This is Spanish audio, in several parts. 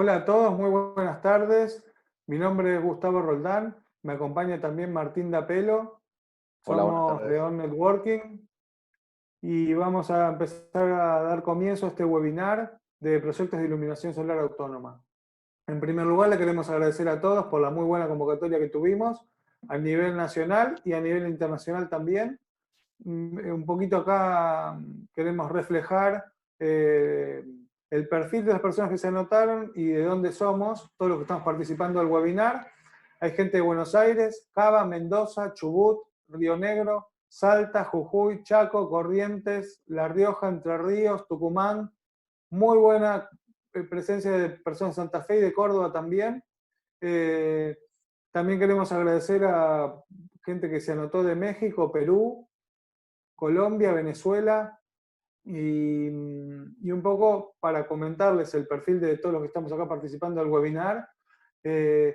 Hola a todos, muy buenas tardes. Mi nombre es Gustavo Roldán, me acompaña también Martín Dapelo. Hola, buenas Somos de tardes. On Networking y vamos a empezar a dar comienzo a este webinar de proyectos de iluminación solar autónoma. En primer lugar, le queremos agradecer a todos por la muy buena convocatoria que tuvimos a nivel nacional y a nivel internacional también. Un poquito acá queremos reflejar eh, el perfil de las personas que se anotaron y de dónde somos, todos los que estamos participando del webinar. Hay gente de Buenos Aires, Cava, Mendoza, Chubut, Río Negro, Salta, Jujuy, Chaco, Corrientes, La Rioja, Entre Ríos, Tucumán. Muy buena presencia de personas de Santa Fe y de Córdoba también. Eh, También queremos agradecer a gente que se anotó de México, Perú, Colombia, Venezuela, y un poco para comentarles el perfil de todos los que estamos acá participando del webinar. Eh,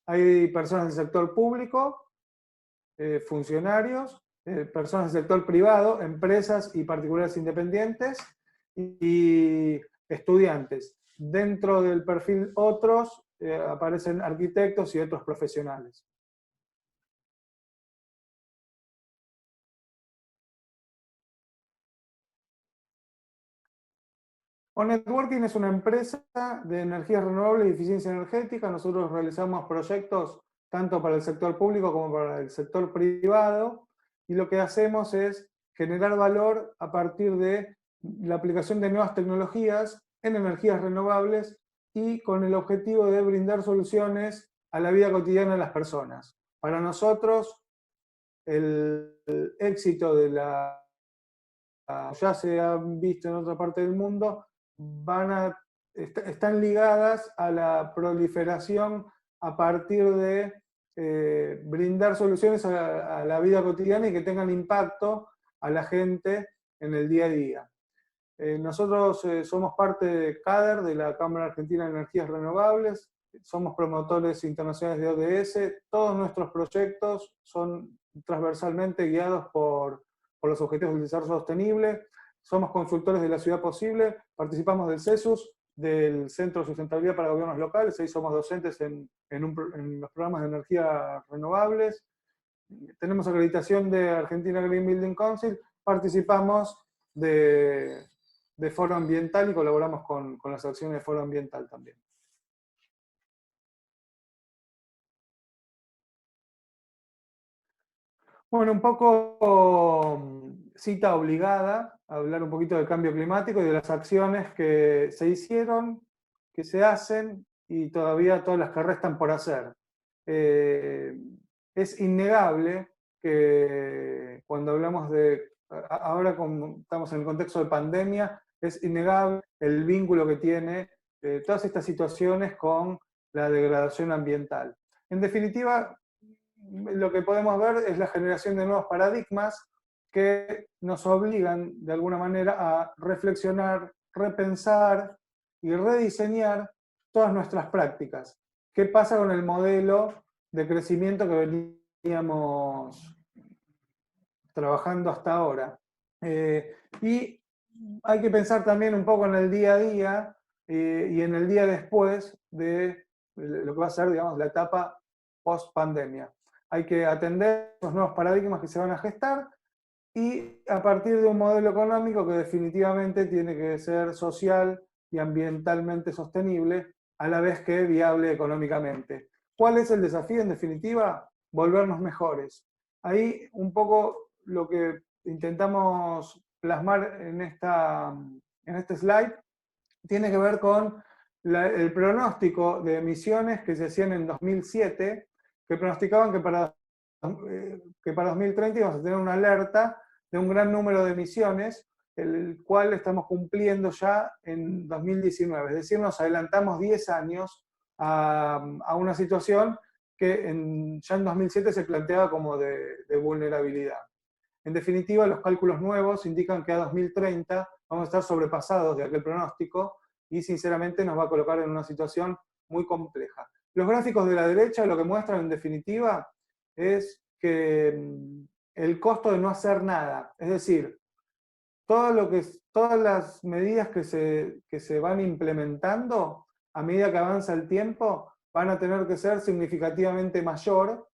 Hay personas del sector público, funcionarios, personas del sector privado, empresas y particulares independientes y estudiantes. Dentro del perfil otros aparecen arquitectos y otros profesionales. On Networking es una empresa de energías renovables y eficiencia energética. Nosotros realizamos proyectos tanto para el sector público como para el sector privado, y lo que hacemos es generar valor a partir de la aplicación de nuevas tecnologías en energías renovables y con el objetivo de brindar soluciones a la vida cotidiana de las personas. Para nosotros, el éxito de la ya se han visto en otra parte del mundo, están ligadas a la proliferación a partir de brindar soluciones a la vida cotidiana y que tengan impacto a la gente en el día a día. Nosotros somos parte de CADER, de la Cámara Argentina de Energías Renovables, somos promotores internacionales de ODS, todos nuestros proyectos son transversalmente guiados por los Objetivos del Desarrollo Sostenible, somos consultores de la Ciudad Posible, participamos del CESUS, del Centro de Sustentabilidad para Gobiernos Locales, ahí somos docentes en los programas de energías renovables, tenemos acreditación de Argentina Green Building Council, participamos de Foro Ambiental y colaboramos con las acciones de Foro Ambiental también. Bueno, un poco cita obligada, a hablar un poquito del cambio climático y de las acciones que se hicieron, que se hacen y todavía todas las que restan por hacer. Eh, es innegable que cuando hablamos de, ahora como estamos en el contexto de pandemia, es innegable el vínculo que tiene todas estas situaciones con la degradación ambiental. En definitiva, lo que podemos ver es la generación de nuevos paradigmas que nos obligan de alguna manera a reflexionar, repensar y rediseñar todas nuestras prácticas. ¿Qué pasa con el modelo de crecimiento que veníamos trabajando hasta ahora? Y hay que pensar también un poco en el día a día y en el día después de lo que va a ser, digamos, la etapa post pandemia. Hay que atender los nuevos paradigmas que se van a gestar y a partir de un modelo económico que definitivamente tiene que ser social y ambientalmente sostenible, a la vez que viable económicamente. ¿Cuál es el desafío en definitiva? Volvernos mejores. Ahí un poco lo que intentamos plasmar en este slide tiene que ver con el pronóstico de emisiones que se hacían en 2007, que pronosticaban que para 2030 íbamos a tener una alerta de un gran número de emisiones, el cual estamos cumpliendo ya en 2019. Es decir, nos adelantamos 10 años a una situación que ya en 2007 se planteaba como de vulnerabilidad. En definitiva, los cálculos nuevos indican que a 2030 vamos a estar sobrepasados de aquel pronóstico y sinceramente nos va a colocar en una situación muy compleja. Los gráficos de la derecha lo que muestran en definitiva es que el costo de no hacer nada, es decir, todas las medidas que se van implementando a medida que avanza el tiempo, van a tener que ser significativamente mayor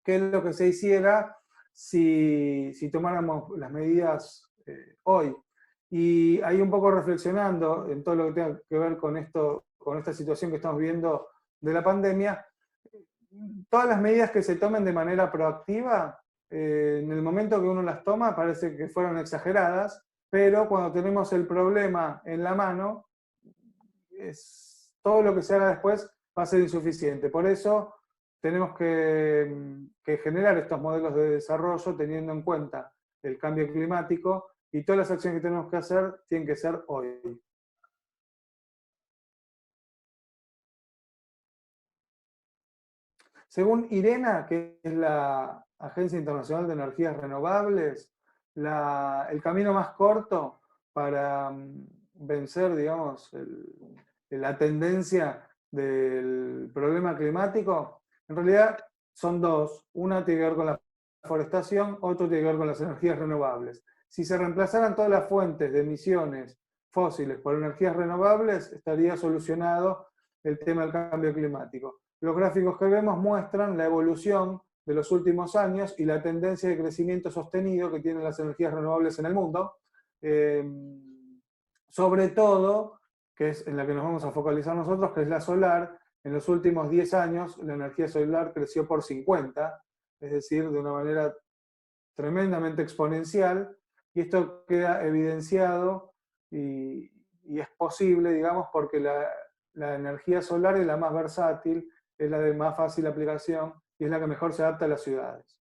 que lo que se hiciera si tomáramos las medidas hoy. Y ahí un poco reflexionando en todo lo que tenga que ver con esto, con esta situación que estamos viendo de la pandemia, todas las medidas que se tomen de manera proactiva, en el momento que uno las toma parece que fueron exageradas, pero cuando tenemos el problema en la mano, todo lo que se haga después va a ser insuficiente. Por eso tenemos que generar estos modelos de desarrollo teniendo en cuenta el cambio climático, y todas las acciones que tenemos que hacer tienen que ser hoy. Según IRENA, que es la Agencia Internacional de Energías Renovables, el camino más corto para vencer, digamos, la tendencia del problema climático, en realidad son dos. Una tiene que ver con la forestación, otro tiene que ver con las energías renovables. Si se reemplazaran todas las fuentes de emisiones fósiles por energías renovables, estaría solucionado el tema del cambio climático. Los gráficos que vemos muestran la evolución de los últimos años y la tendencia de crecimiento sostenido que tienen las energías renovables en el mundo. Sobre todo, que es en la que nos vamos a focalizar nosotros, que es la solar. En los últimos 10 años la energía solar creció por 50, es decir, de una manera tremendamente exponencial, y esto queda evidenciado y es posible, digamos, porque la energía solar es la más versátil, es la de más fácil aplicación y es la que mejor se adapta a las ciudades.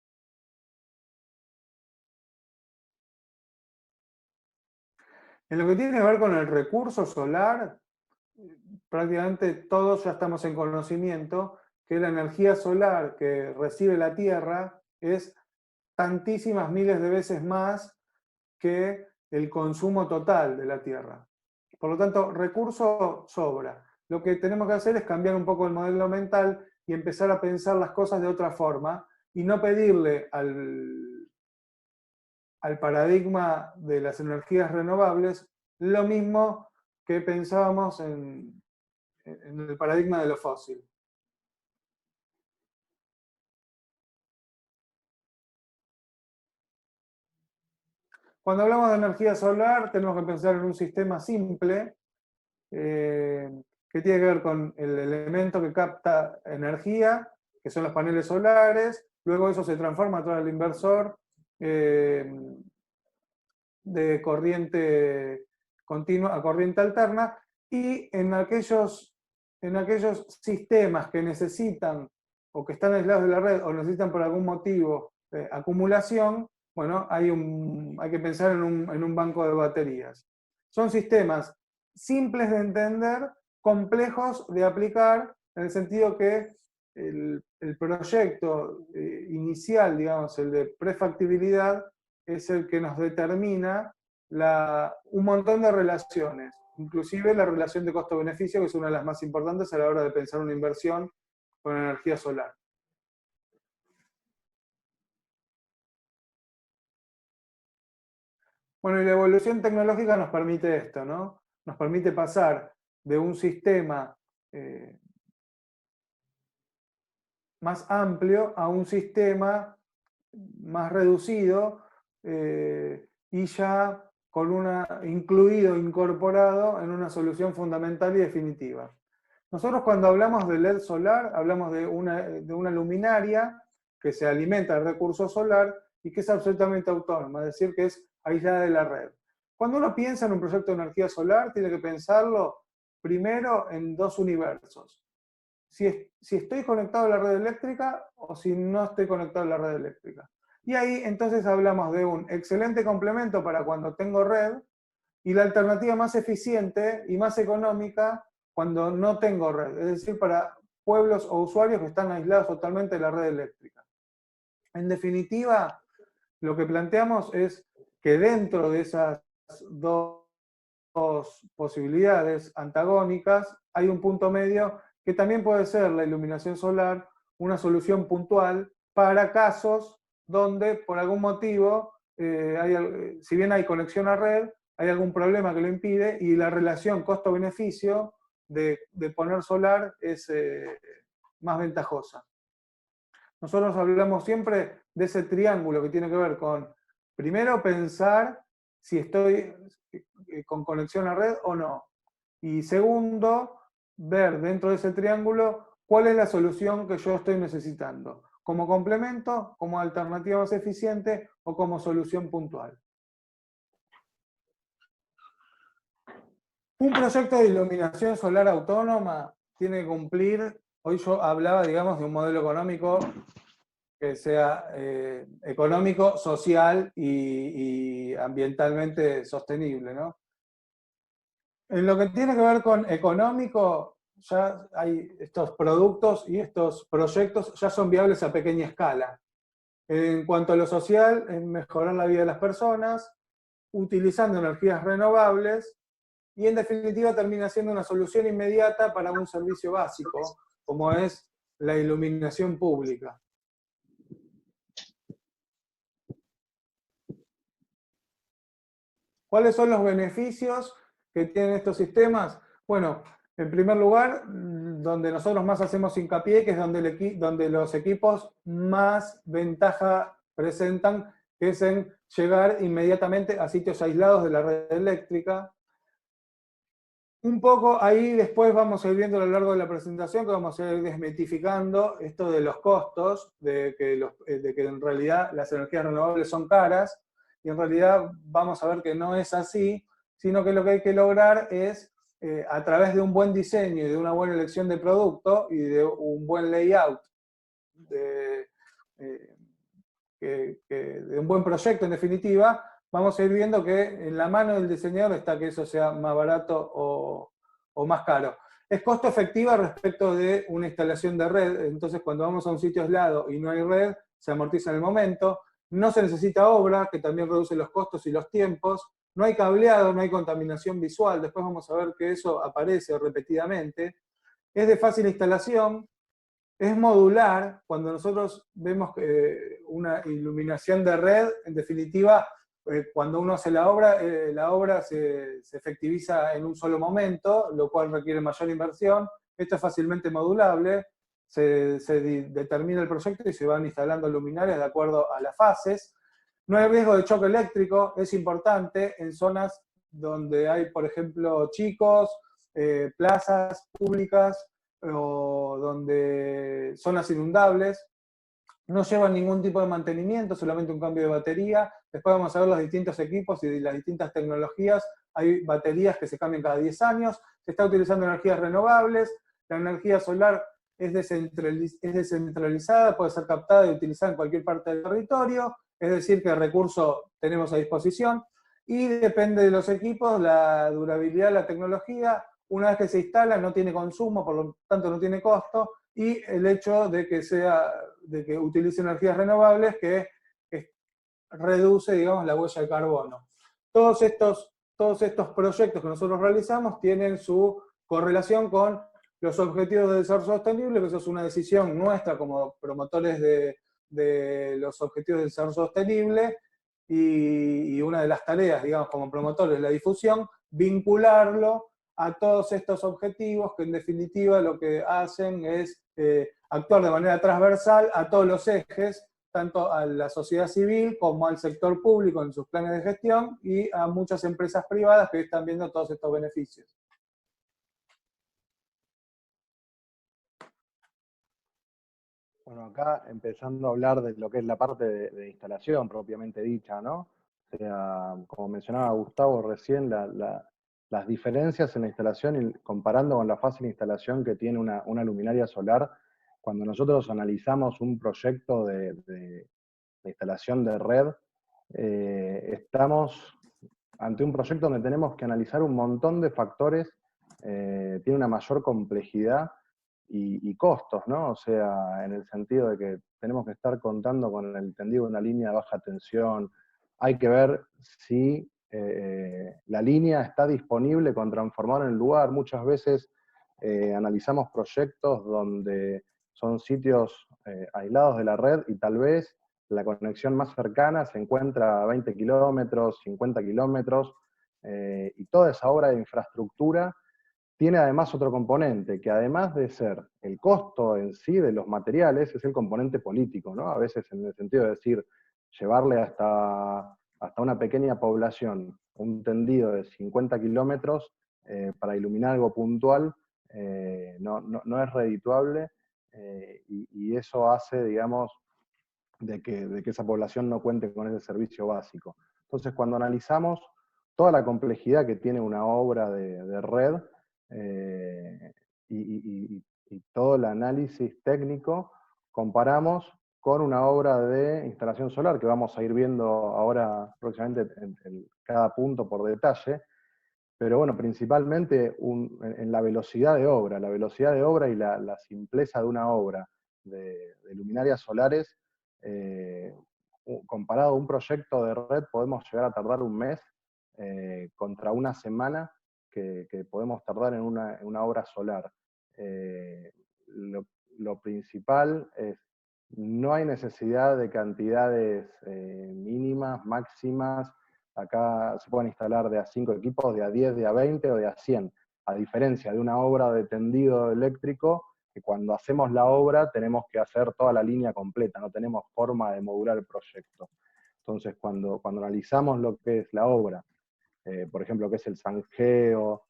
En lo que tiene que ver con el recurso solar, prácticamente todos ya estamos en conocimiento que la energía solar que recibe la Tierra es tantísimas miles de veces más que el consumo total de la Tierra. Por lo tanto, recurso sobra. Lo que tenemos que hacer es cambiar un poco el modelo mental y empezar a pensar las cosas de otra forma y no pedirle al paradigma de las energías renovables lo mismo que pensábamos en el paradigma de lo fósil. Cuando hablamos de energía solar, tenemos que pensar en un sistema simple que tiene que ver con el elemento que capta energía, que son los paneles solares. Luego eso se transforma a través del inversor de corriente continua a corriente alterna, y en aquellos sistemas que necesitan o que están aislados de la red o necesitan por algún motivo acumulación, bueno, hay que pensar en un banco de baterías. Son sistemas simples de entender, complejos de aplicar, en el sentido que el proyecto inicial, digamos, el de prefactibilidad, es el que nos determina un montón de relaciones, inclusive la relación de costo-beneficio, que es una de las más importantes a la hora de pensar una inversión con energía solar. Bueno, y la evolución tecnológica nos permite esto, ¿no? Nos permite pasar de un sistema más amplio a un sistema más reducido y ya con incluido, incorporado en una solución fundamental y definitiva. Nosotros cuando hablamos de LED solar, hablamos de una luminaria que se alimenta del recurso solar y que es absolutamente autónoma, es decir, que es aislada de la red. Cuando uno piensa en un proyecto de energía solar, tiene que pensarlo primero en dos universos. Si estoy conectado a la red eléctrica o si no estoy conectado a la red eléctrica. Y ahí entonces hablamos de un excelente complemento para cuando tengo red y la alternativa más eficiente y más económica cuando no tengo red, es decir, para pueblos o usuarios que están aislados totalmente de la red eléctrica. En definitiva, lo que planteamos es que dentro de esas dos posibilidades antagónicas hay un punto medio que también puede ser la iluminación solar, una solución puntual para casos donde por algún motivo, si bien hay conexión a red, hay algún problema que lo impide y la relación costo-beneficio de poner solar es más ventajosa. Nosotros hablamos siempre de ese triángulo que tiene que ver con, primero, pensar si estoy con conexión a red o no. Y segundo, ver dentro de ese triángulo cuál es la solución que yo estoy necesitando, como complemento, como alternativa más eficiente o como solución puntual. Un proyecto de iluminación solar autónoma tiene que cumplir, hoy yo hablaba, digamos, de un modelo económico que sea económico, social y ambientalmente sostenible, ¿no? En lo que tiene que ver con económico, ya hay estos productos y estos proyectos ya son viables a pequeña escala. En cuanto a lo social, es mejorar la vida de las personas, utilizando energías renovables, y en definitiva termina siendo una solución inmediata para un servicio básico, como es la iluminación pública. ¿Cuáles son los beneficios que tienen estos sistemas? Bueno, en primer lugar, donde nosotros más hacemos hincapié, que es donde los equipos más ventaja presentan, que es en llegar inmediatamente a sitios aislados de la red eléctrica. Un poco ahí después vamos a ir viendo a lo largo de la presentación que vamos a ir desmitificando esto de los costos, de que en realidad las energías renovables son caras, y en realidad vamos a ver que no es así, sino que lo que hay que lograr es, a través de un buen diseño y de una buena elección de producto y de un buen layout, de, eh, de un buen proyecto en definitiva, vamos a ir viendo que en la mano del diseñador está que eso sea más barato o más caro. Es costo efectiva respecto de una instalación de red, entonces cuando vamos a un sitio aislado y no hay red, se amortiza en el momento, no se necesita obra, que también reduce los costos y los tiempos, no hay cableado, no hay contaminación visual, después vamos a ver que eso aparece repetidamente, es de fácil instalación, es modular. Cuando nosotros vemos una iluminación de red, en definitiva, cuando uno hace la obra se efectiviza en un solo momento, lo cual requiere mayor inversión. Esto es fácilmente modulable, se determina el proyecto y se van instalando luminarias de acuerdo a las fases. No hay riesgo de choque eléctrico, es importante en zonas donde hay, por ejemplo, chicos, plazas públicas, o donde zonas inundables, no llevan ningún tipo de mantenimiento, solamente un cambio de batería. Después vamos a ver los distintos equipos y las distintas tecnologías. Hay baterías que se cambian cada 10 años, se está utilizando energías renovables, la energía solar es descentralizada, puede ser captada y utilizada en cualquier parte del territorio, es decir, que el recurso tenemos a disposición, y depende de los equipos, la durabilidad de la tecnología. Una vez que se instala no tiene consumo, por lo tanto no tiene costo, y el hecho de que utilice energías renovables que reduce, digamos, la huella de carbono. Todos estos proyectos que nosotros realizamos tienen su correlación con los objetivos de desarrollo sostenible, que eso es una decisión nuestra como promotores de los objetivos de desarrollo sostenible, y una de las tareas, digamos, como promotores de la difusión, vincularlo a todos estos objetivos que en definitiva lo que hacen es actuar de manera transversal a todos los ejes, tanto a la sociedad civil como al sector público en sus planes de gestión y a muchas empresas privadas que están viendo todos estos beneficios. Bueno, acá empezando a hablar de lo que es la parte de instalación propiamente dicha, ¿no? O sea, como mencionaba Gustavo recién, las diferencias en la instalación y comparando con la fácil instalación que tiene una luminaria solar, cuando nosotros analizamos un proyecto de instalación de red, estamos ante un proyecto donde tenemos que analizar un montón de factores, tiene una mayor complejidad y costos, ¿no? O sea, en el sentido de que tenemos que estar contando con el tendido de una línea de baja tensión, hay que ver si la línea está disponible con transformador en el lugar. Muchas veces analizamos proyectos donde son sitios aislados de la red y tal vez la conexión más cercana se encuentra a 20 kilómetros, 50 kilómetros, y toda esa obra de infraestructura tiene además otro componente, que además de ser el costo en sí de los materiales, es el componente político, ¿no? A veces en el sentido de decir, llevarle hasta una pequeña población un tendido de 50 kilómetros para iluminar algo puntual, no es redituable, y eso hace, digamos, de que esa población no cuente con ese servicio básico. Entonces, cuando analizamos toda la complejidad que tiene una obra de red, eh, y todo el análisis técnico, comparamos con una obra de instalación solar, que vamos a ir viendo ahora próximamente en cada punto por detalle, pero bueno, principalmente en la velocidad de obra. La velocidad de obra y la simpleza de una obra de luminarias solares, eh, comparado a un proyecto de red, podemos llegar a tardar un mes contra una semana que podemos tardar en una obra solar. Eh, lo principal es, no hay necesidad de cantidades mínimas, máximas. Acá se pueden instalar de a 5 equipos, de a 10, de a 20 o de a 100. A diferencia de una obra de tendido eléctrico, que cuando hacemos la obra tenemos que hacer toda la línea completa, no tenemos forma de modular el proyecto. Entonces, cuando analizamos lo que es la obra, por ejemplo, que es el zanjeo,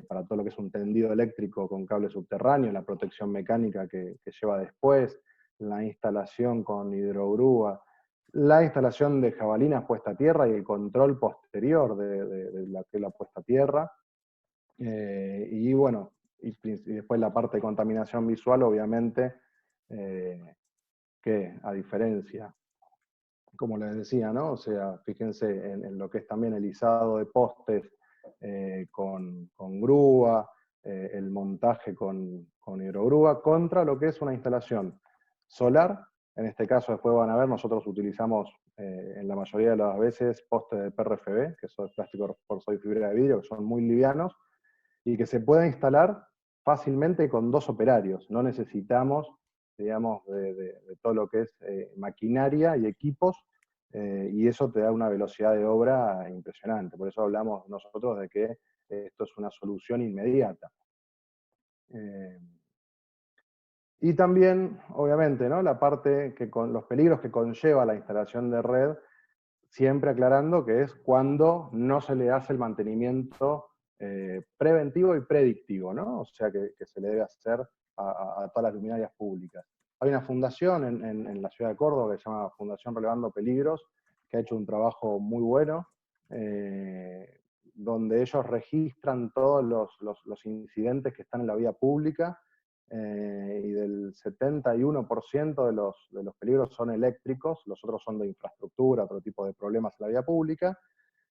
para todo lo que es un tendido eléctrico con cable subterráneo, la protección mecánica que lleva después, la instalación con hidrogrúa, la instalación de jabalinas puesta a tierra y el control posterior de la que es la puesta a tierra. Y bueno, y después la parte de contaminación visual, obviamente, que a diferencia, como les decía, ¿no? O sea, fíjense en lo que es también el izado de postes con grúa, el montaje con hidrogrúa, contra lo que es una instalación solar. En este caso, después van a ver, nosotros utilizamos en la mayoría de las veces postes de PRFB, que son plástico reforzado y fibra de vidrio, que son muy livianos, y que se puede instalar fácilmente con 2 operarios. No necesitamos, digamos, de todo lo que es maquinaria y equipos, y eso te da una velocidad de obra impresionante. Por eso hablamos nosotros de que esto es una solución inmediata. Y también, obviamente, ¿no? La parte que con los peligros que conlleva la instalación de red, siempre aclarando que es cuando no se le hace el mantenimiento preventivo y predictivo, ¿no? O sea, que se le debe hacer a todas las luminarias públicas. Hay una fundación en la ciudad de Córdoba que se llama Fundación Relevando Peligros, que ha hecho un trabajo muy bueno, donde ellos registran todos los incidentes que están en la vía pública, y del 71% de los peligros son eléctricos, los otros son de infraestructura, otro tipo de problemas en la vía pública,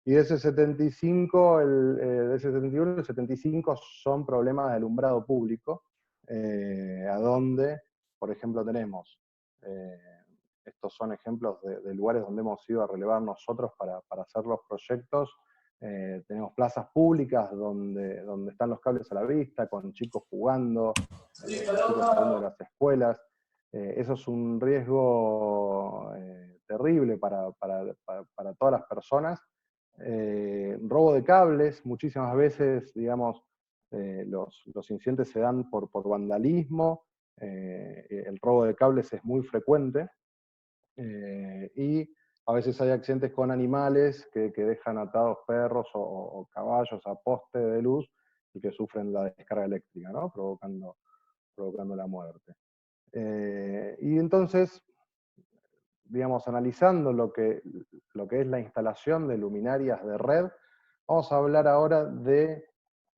y de ese 75, de ese 71, el 75 son problemas de alumbrado público, a donde, por ejemplo, tenemos, estos son ejemplos de lugares donde hemos ido a relevar nosotros para hacer los proyectos. Tenemos plazas públicas donde están los cables a la vista, con chicos jugando, chicos saliendo de las escuelas. Eso es un riesgo terrible para todas las personas. Robo de cables, muchísimas veces, digamos, los incidentes se dan por vandalismo, el robo de cables es muy frecuente, y a veces hay accidentes con animales que dejan atados perros o caballos a poste de luz y que sufren la descarga eléctrica, ¿no? provocando la muerte. Y entonces, digamos, analizando lo que es la instalación de luminarias de red, vamos a hablar ahora de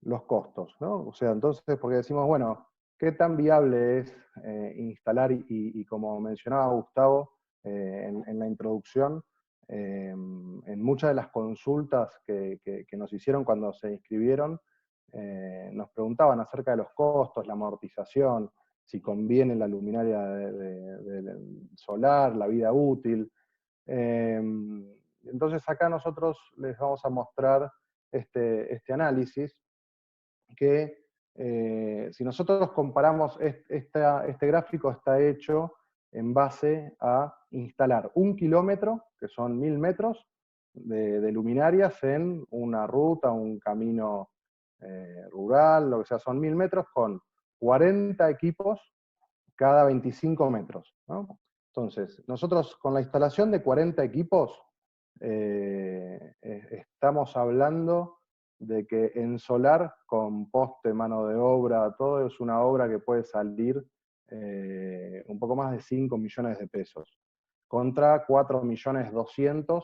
los costos, ¿no? O sea, entonces, porque decimos, bueno, ¿qué tan viable es instalar? Y como mencionaba Gustavo en la introducción, en muchas de las consultas que nos hicieron cuando se inscribieron, nos preguntaban acerca de los costos, la amortización, si conviene la luminaria solar, la vida útil. Entonces acá nosotros les vamos a mostrar este análisis que, si nosotros comparamos, este gráfico está hecho en base a instalar 1 kilómetro, que son 1000 metros, de luminarias en una ruta, un camino rural, lo que sea, son 1000 metros con 40 equipos cada 25 metros, ¿no? Entonces, nosotros con la instalación de 40 equipos, estamos hablando de que en solar, con poste, mano de obra, todo es una obra que puede salir un poco más de 5 millones de pesos, contra 4.200.000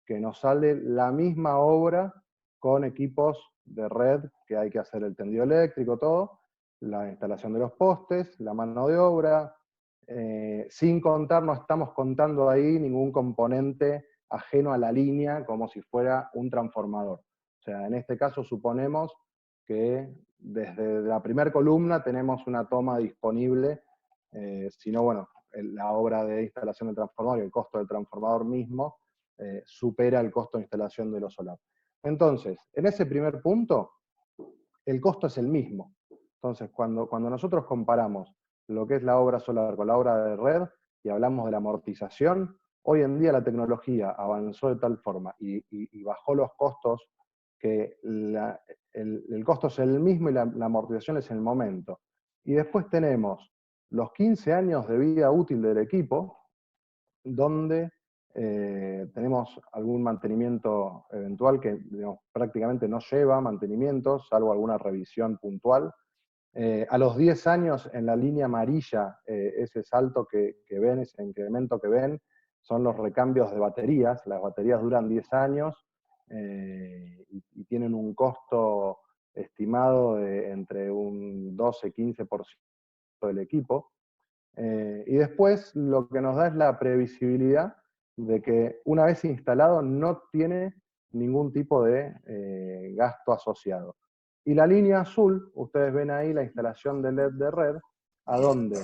que nos sale la misma obra con equipos de red, que hay que hacer el tendido eléctrico, todo, la instalación de los postes, la mano de obra, sin contar, no estamos contando ahí ningún componente ajeno a la línea, como si fuera un transformador. O sea, en este caso suponemos que desde la primera columna tenemos una toma disponible, si no, bueno, la obra de instalación del transformador y el costo del transformador mismo supera el costo de instalación de los solar. Entonces, en ese primer punto, el costo es el mismo. Entonces, cuando nosotros comparamos lo que es la obra solar con la obra de red y hablamos de la amortización, hoy en día la tecnología avanzó de tal forma y bajó los costos que el costo es el mismo y la amortización es el momento. Y después tenemos los 15 años de vida útil del equipo, donde tenemos algún mantenimiento eventual que, digamos, prácticamente no lleva mantenimiento, salvo alguna revisión puntual. A los 10 años, en la línea amarilla, ese salto que ven, ese incremento que ven, son los recambios de baterías. Las baterías duran 10 años y tienen un costo estimado de entre un 12-15% del equipo. Y después lo que nos da es la previsibilidad de que una vez instalado no tiene ningún tipo de gasto asociado. Y la línea azul, ustedes ven ahí la instalación de LED de red, a donde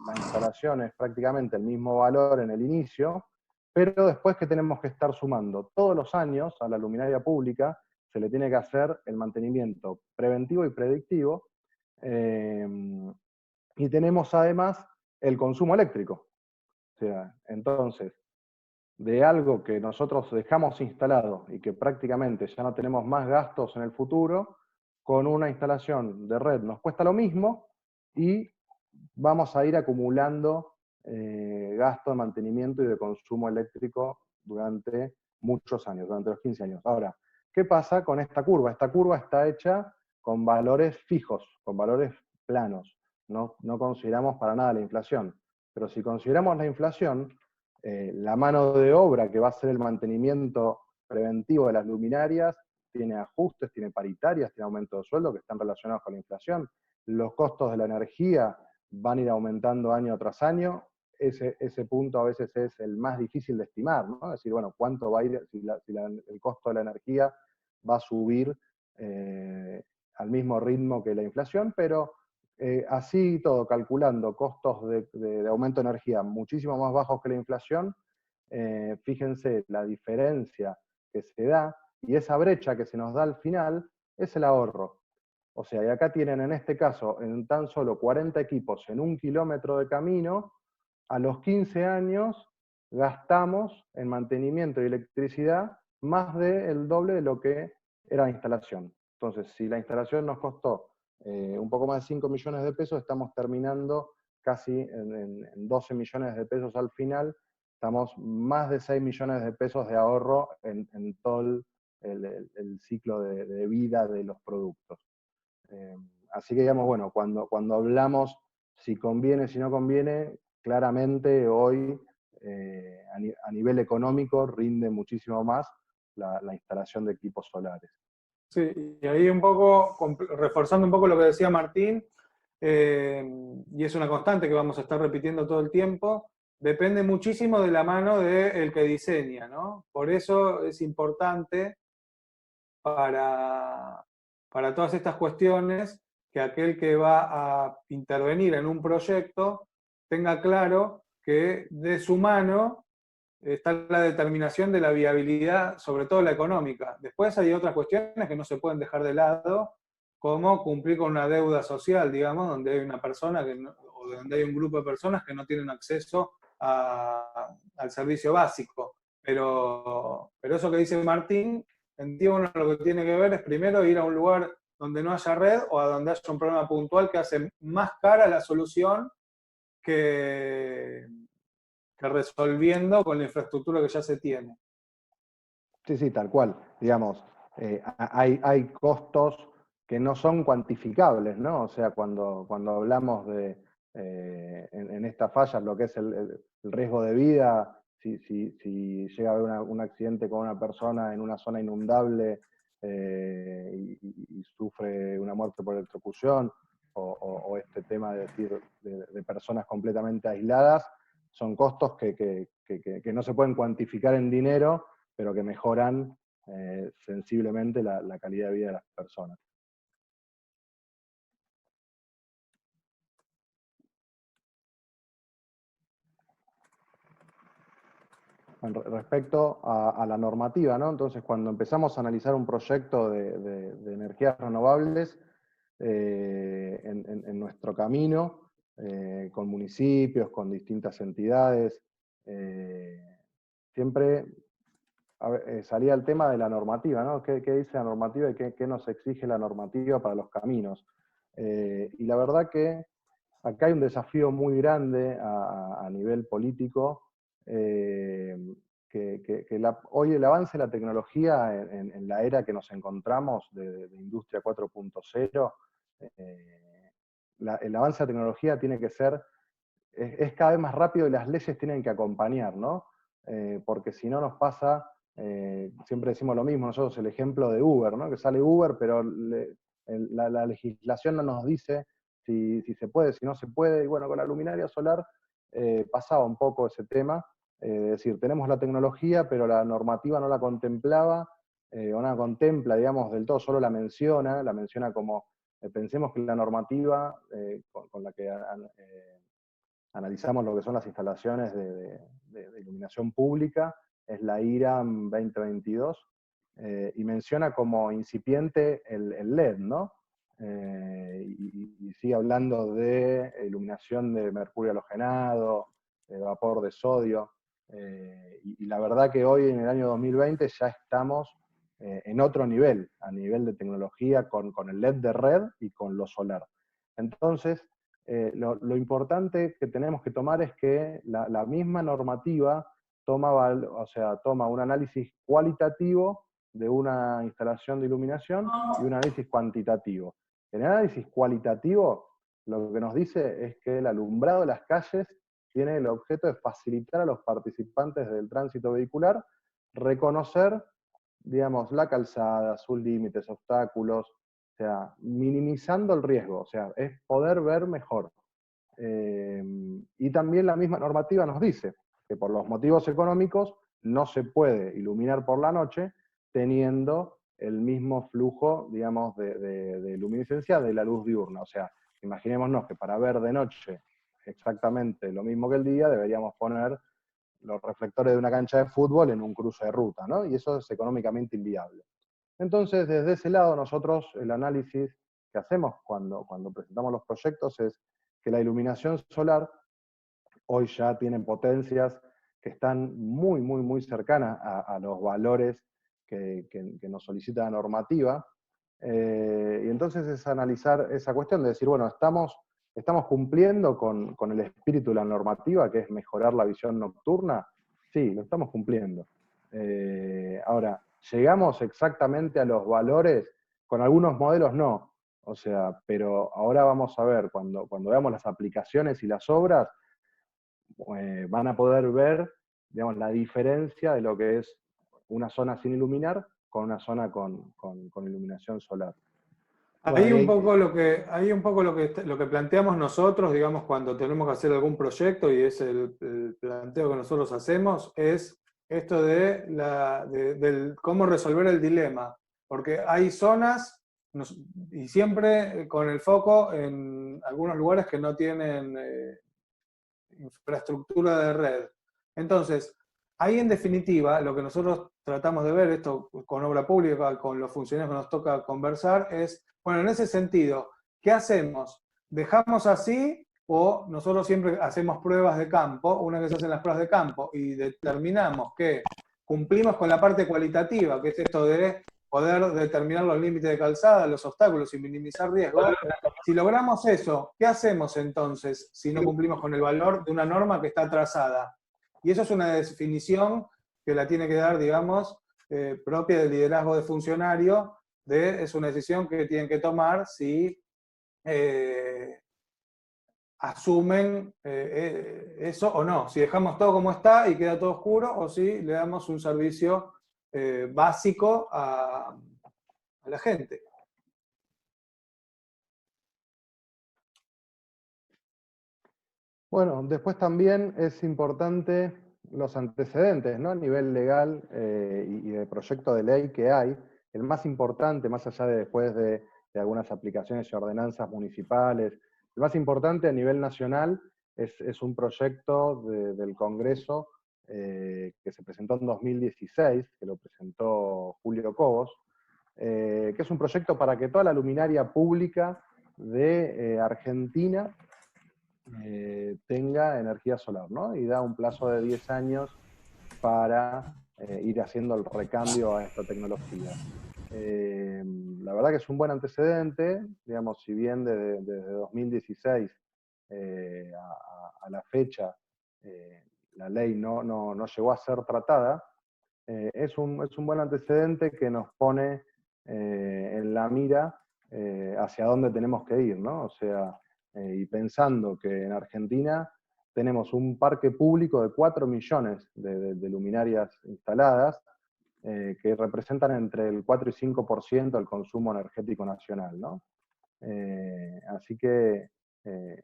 la instalación es prácticamente el mismo valor en el inicio, pero después que tenemos que estar sumando todos los años a la luminaria pública, se le tiene que hacer el mantenimiento preventivo y predictivo, y tenemos además el consumo eléctrico. O sea, entonces, de algo que nosotros dejamos instalado y que prácticamente ya no tenemos más gastos en el futuro, con una instalación de red nos cuesta lo mismo y vamos a ir acumulando gasto de mantenimiento y de consumo eléctrico durante muchos años, durante los 15 años. Ahora, ¿qué pasa con esta curva? Esta curva está hecha con valores fijos, con valores planos. No consideramos para nada la inflación. Pero si consideramos la inflación, la mano de obra que va a hacer el mantenimiento preventivo de las luminarias tiene ajustes, tiene paritarias, tiene aumento de sueldo que están relacionados con la inflación. Los costos de la energía van a ir aumentando año tras año. Ese punto a veces es el más difícil de estimar, ¿no? Es decir, bueno, cuánto va a ir, si el costo de la energía va a subir al mismo ritmo que la inflación, pero así todo, calculando costos de aumento de energía muchísimo más bajos que la inflación, fíjense la diferencia que se da, y esa brecha que se nos da al final es el ahorro. O sea, y acá tienen en este caso, en tan solo 40 equipos en 1 kilómetro de camino, a los 15 años gastamos en mantenimiento y electricidad más del doble de lo que era la instalación. Entonces, si la instalación nos costó un poco más de 5 millones de pesos, estamos terminando casi en 12 millones de pesos al final, estamos más de 6 millones de pesos de ahorro en todo el ciclo de vida de los productos. Así que, digamos, bueno, cuando hablamos si conviene, si no conviene, claramente hoy a nivel económico rinde muchísimo más la instalación de equipos solares. Sí, y ahí un poco, reforzando un poco lo que decía Martín, y es una constante que vamos a estar repitiendo todo el tiempo, depende muchísimo de la mano del que diseña, ¿no? Por eso es importante para todas estas cuestiones que aquel que va a intervenir en un proyecto tenga claro que de su mano está la determinación de la viabilidad, sobre todo la económica. Después hay otras cuestiones que no se pueden dejar de lado, como cumplir con una deuda social, digamos, donde hay una persona o donde hay un grupo de personas que no tienen acceso al servicio básico. Pero eso que dice Martín, entiendo, lo que tiene que ver es primero ir a un lugar donde no haya red o a donde haya un problema puntual que hace más cara la solución que resolviendo con la infraestructura que ya se tiene. Sí, sí, tal cual. Digamos, hay costos que no son cuantificables, ¿no? O sea, cuando hablamos de, en estas fallas, lo que es el riesgo de vida, si llega a haber un accidente con una persona en una zona inundable y sufre una muerte por electrocución, o este tema de decir de personas completamente aisladas, son costos que no se pueden cuantificar en dinero, pero que mejoran sensiblemente la calidad de vida de las personas. Respecto a la normativa, ¿no? Entonces, cuando empezamos a analizar un proyecto de energías renovables en nuestro camino, con municipios, con distintas entidades, siempre salía el tema de la normativa, ¿no? ¿Qué dice la normativa y qué nos exige la normativa para los caminos? Y la verdad que acá hay un desafío muy grande a nivel político, hoy el avance de la tecnología en la era que nos encontramos de Industria 4.0, el avance de la tecnología tiene que ser, es cada vez más rápido y las leyes tienen que acompañar, ¿no? Porque si no nos pasa, siempre decimos lo mismo, nosotros el ejemplo de Uber, ¿no? Que sale Uber, pero la legislación no nos dice si se puede, si no se puede, y bueno, con la luminaria solar pasaba un poco ese tema, es decir, tenemos la tecnología, pero la normativa no la contemplaba, o no la contempla, digamos, del todo, solo la menciona como, pensemos que la normativa con la que analizamos lo que son las instalaciones de iluminación pública, es la IRAM 2022, y menciona como incipiente el LED, ¿no? Y sigue hablando de iluminación de mercurio halogenado, de vapor de sodio, y la verdad que hoy en el año 2020 ya estamos en otro nivel, a nivel de tecnología con el LED de red y con lo solar. Entonces, lo importante que tenemos que tomar es que la misma normativa toma un análisis cualitativo de una instalación de iluminación y un análisis cuantitativo. El análisis cualitativo lo que nos dice es que el alumbrado de las calles tiene el objeto de facilitar a los participantes del tránsito vehicular reconocer, digamos, la calzada, sus límites, obstáculos, o sea, minimizando el riesgo, o sea, es poder ver mejor. Y también la misma normativa nos dice que por los motivos económicos no se puede iluminar por la noche teniendo el mismo flujo, digamos, de luminiscencia de la luz diurna. O sea, imaginémonos que para ver de noche exactamente lo mismo que el día, deberíamos poner los reflectores de una cancha de fútbol en un cruce de ruta, ¿no? Y eso es económicamente inviable. Entonces, desde ese lado, nosotros el análisis que hacemos cuando presentamos los proyectos es que la iluminación solar hoy ya tienen potencias que están muy, muy, muy cercanas a los valores que nos solicita la normativa. Y entonces es analizar esa cuestión de decir, bueno, estamos cumpliendo con el espíritu de la normativa, que es mejorar la visión nocturna. Sí, lo estamos cumpliendo. Ahora, ¿llegamos exactamente a los valores? Con algunos modelos no. O sea, pero ahora vamos a ver, cuando veamos las aplicaciones y las obras, van a poder ver, digamos, la diferencia de lo que es una zona sin iluminar con una zona con iluminación solar. Ahí un poco lo que planteamos nosotros, digamos, cuando tenemos que hacer algún proyecto, y es el planteo que nosotros hacemos, es esto del cómo resolver el dilema. Porque hay zonas, y siempre con el foco en algunos lugares que no tienen infraestructura de red. Entonces, ahí en definitiva, lo que nosotros tratamos de ver, esto con obra pública, con los funcionarios que nos toca conversar, es, bueno, en ese sentido, ¿qué hacemos? ¿Dejamos así o nosotros siempre hacemos pruebas de campo, una vez se hacen las pruebas de campo y determinamos que cumplimos con la parte cualitativa, que es esto de poder determinar los límites de calzada, los obstáculos y minimizar riesgos. Si logramos eso, ¿qué hacemos entonces si no cumplimos con el valor de una norma que está trazada? Y eso es una definición que la tiene que dar, digamos, propia del liderazgo de funcionario, es una decisión que tienen que tomar si asumen eso o no, si dejamos todo como está y queda todo oscuro, o si le damos un servicio básico a la gente. Bueno, después también es importante los antecedentes, ¿no? A nivel legal y de proyecto de ley que hay. El más importante, más allá de después de algunas aplicaciones y ordenanzas municipales, el más importante a nivel nacional es un proyecto del Congreso que se presentó en 2016, que lo presentó Julio Cobos, que es un proyecto para que toda la luminaria pública de Argentina tenga energía solar, ¿no? Y da un plazo de 10 años para ir haciendo el recambio a esta tecnología. La verdad que es un buen antecedente, digamos, si bien desde 2016 a la fecha la ley no llegó a ser tratada, es un buen antecedente que nos pone en la mira hacia dónde tenemos que ir, ¿no? O sea, y pensando que en Argentina tenemos un parque público de 4 millones de luminarias instaladas, que representan entre el 4 y 5% del consumo energético nacional, ¿no? Así que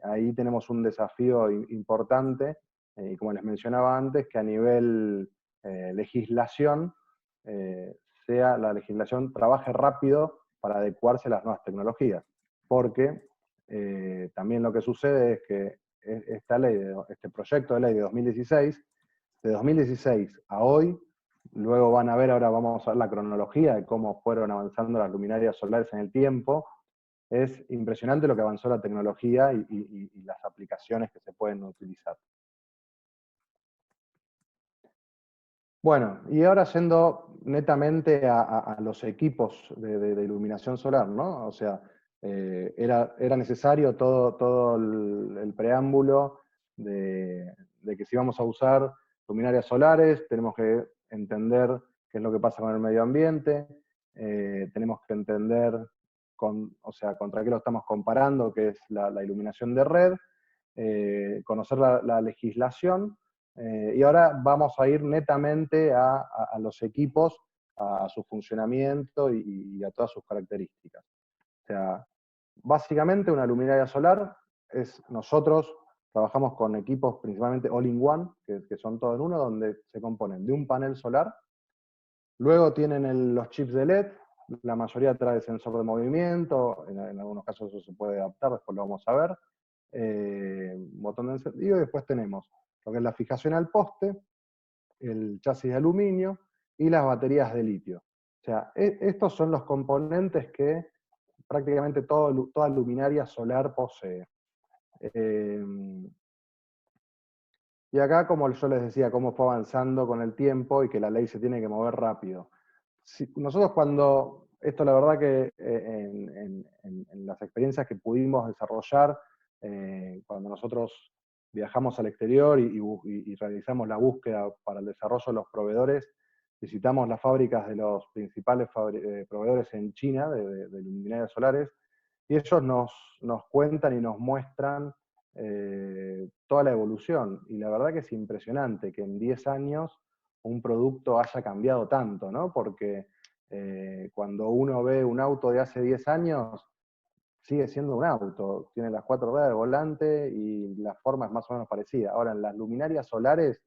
ahí tenemos un desafío importante, y como les mencionaba antes, que a nivel legislación, sea la legislación trabaje rápido para adecuarse a las nuevas tecnologías. Porque también lo que sucede es que este proyecto de ley de 2016 a hoy, luego van a ver, ahora vamos a ver la cronología de cómo fueron avanzando las luminarias solares en el tiempo. Es impresionante lo que avanzó la tecnología y las aplicaciones que se pueden utilizar. Bueno, y ahora yendo netamente a los equipos de iluminación solar, ¿no? O sea, era necesario todo el preámbulo de que si vamos a usar luminarias solares, tenemos que entender qué es lo que pasa con el medio ambiente, tenemos que entender o sea, contra qué lo estamos comparando, que es la iluminación de red, conocer la legislación, y ahora vamos a ir netamente a los equipos, a su funcionamiento y a todas sus características. O sea, básicamente una luminaria solar nosotros trabajamos con equipos principalmente all-in-one, que son todos en uno, donde se componen de un panel solar, luego tienen los chips de LED, la mayoría trae sensor de movimiento, en algunos casos eso se puede adaptar, después lo vamos a ver, botón de encendido, y después tenemos lo que es la fijación al poste, el chasis de aluminio y las baterías de litio. O sea, estos son los componentes que prácticamente toda luminaria solar posee. Y acá, como yo les decía, cómo fue avanzando con el tiempo y que la ley se tiene que mover rápido. Nosotros esto la verdad que en las experiencias que pudimos desarrollar, cuando nosotros viajamos al exterior y realizamos la búsqueda para el desarrollo de los proveedores, visitamos las fábricas de los principales proveedores en China de luminarias solares, y ellos nos cuentan y nos muestran toda la evolución. Y la verdad que es impresionante que en 10 años un producto haya cambiado tanto, ¿no? Porque cuando uno ve un auto de hace 10 años, sigue siendo un auto, tiene las 4 ruedas de volante y la forma es más o menos parecida. Ahora, en las luminarias solares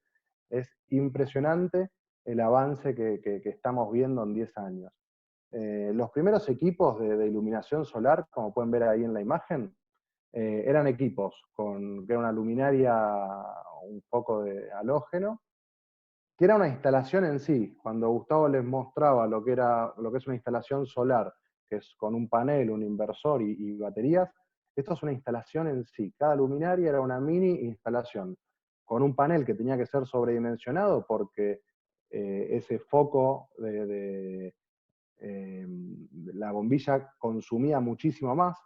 es impresionante el avance que estamos viendo en 10 años. Los primeros equipos de iluminación solar, como pueden ver ahí en la imagen, eran equipos que era una luminaria, un foco de halógeno, que era una instalación en sí. Cuando Gustavo les mostraba lo que es una instalación solar, que es con un panel, un inversor y baterías, esto es una instalación en sí. Cada luminaria era una mini instalación, con un panel que tenía que ser sobredimensionado porque ese foco la bombilla consumía muchísimo más,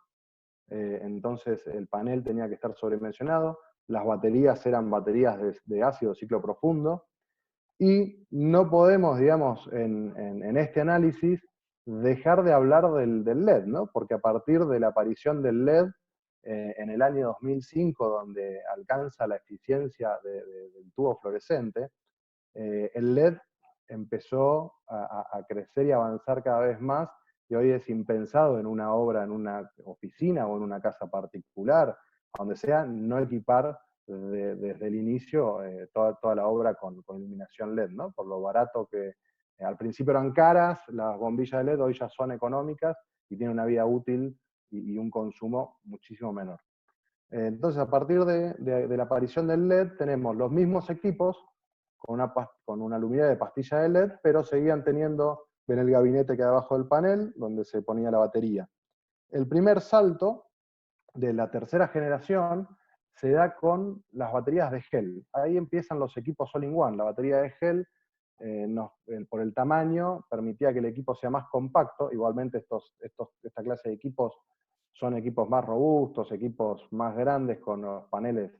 entonces el panel tenía que estar sobredimensionado, las baterías eran baterías de ácido ciclo profundo, y no podemos, digamos, en este análisis, dejar de hablar del LED, ¿no? Porque a partir de la aparición del LED, en el año 2005, donde alcanza la eficiencia del tubo fluorescente, el LED empezó a crecer y avanzar cada vez más, y hoy es impensado en una obra, en una oficina o en una casa particular, donde sea, no equipar desde el inicio toda la obra con iluminación LED, ¿no? Por lo barato que al principio eran caras, las bombillas de LED hoy ya son económicas y tienen una vida útil y un consumo muchísimo menor. Entonces, a partir de la aparición del LED, tenemos los mismos equipos con una luminaria de pastilla de LED, pero seguían teniendo en el gabinete que hay abajo del panel, donde se ponía la batería. El primer salto de la tercera generación se da con las baterías de gel. Ahí empiezan los equipos all-in-one. La batería de gel, por el tamaño, permitía que el equipo sea más compacto. Igualmente esta clase de equipos son equipos más robustos, equipos más grandes con los paneles,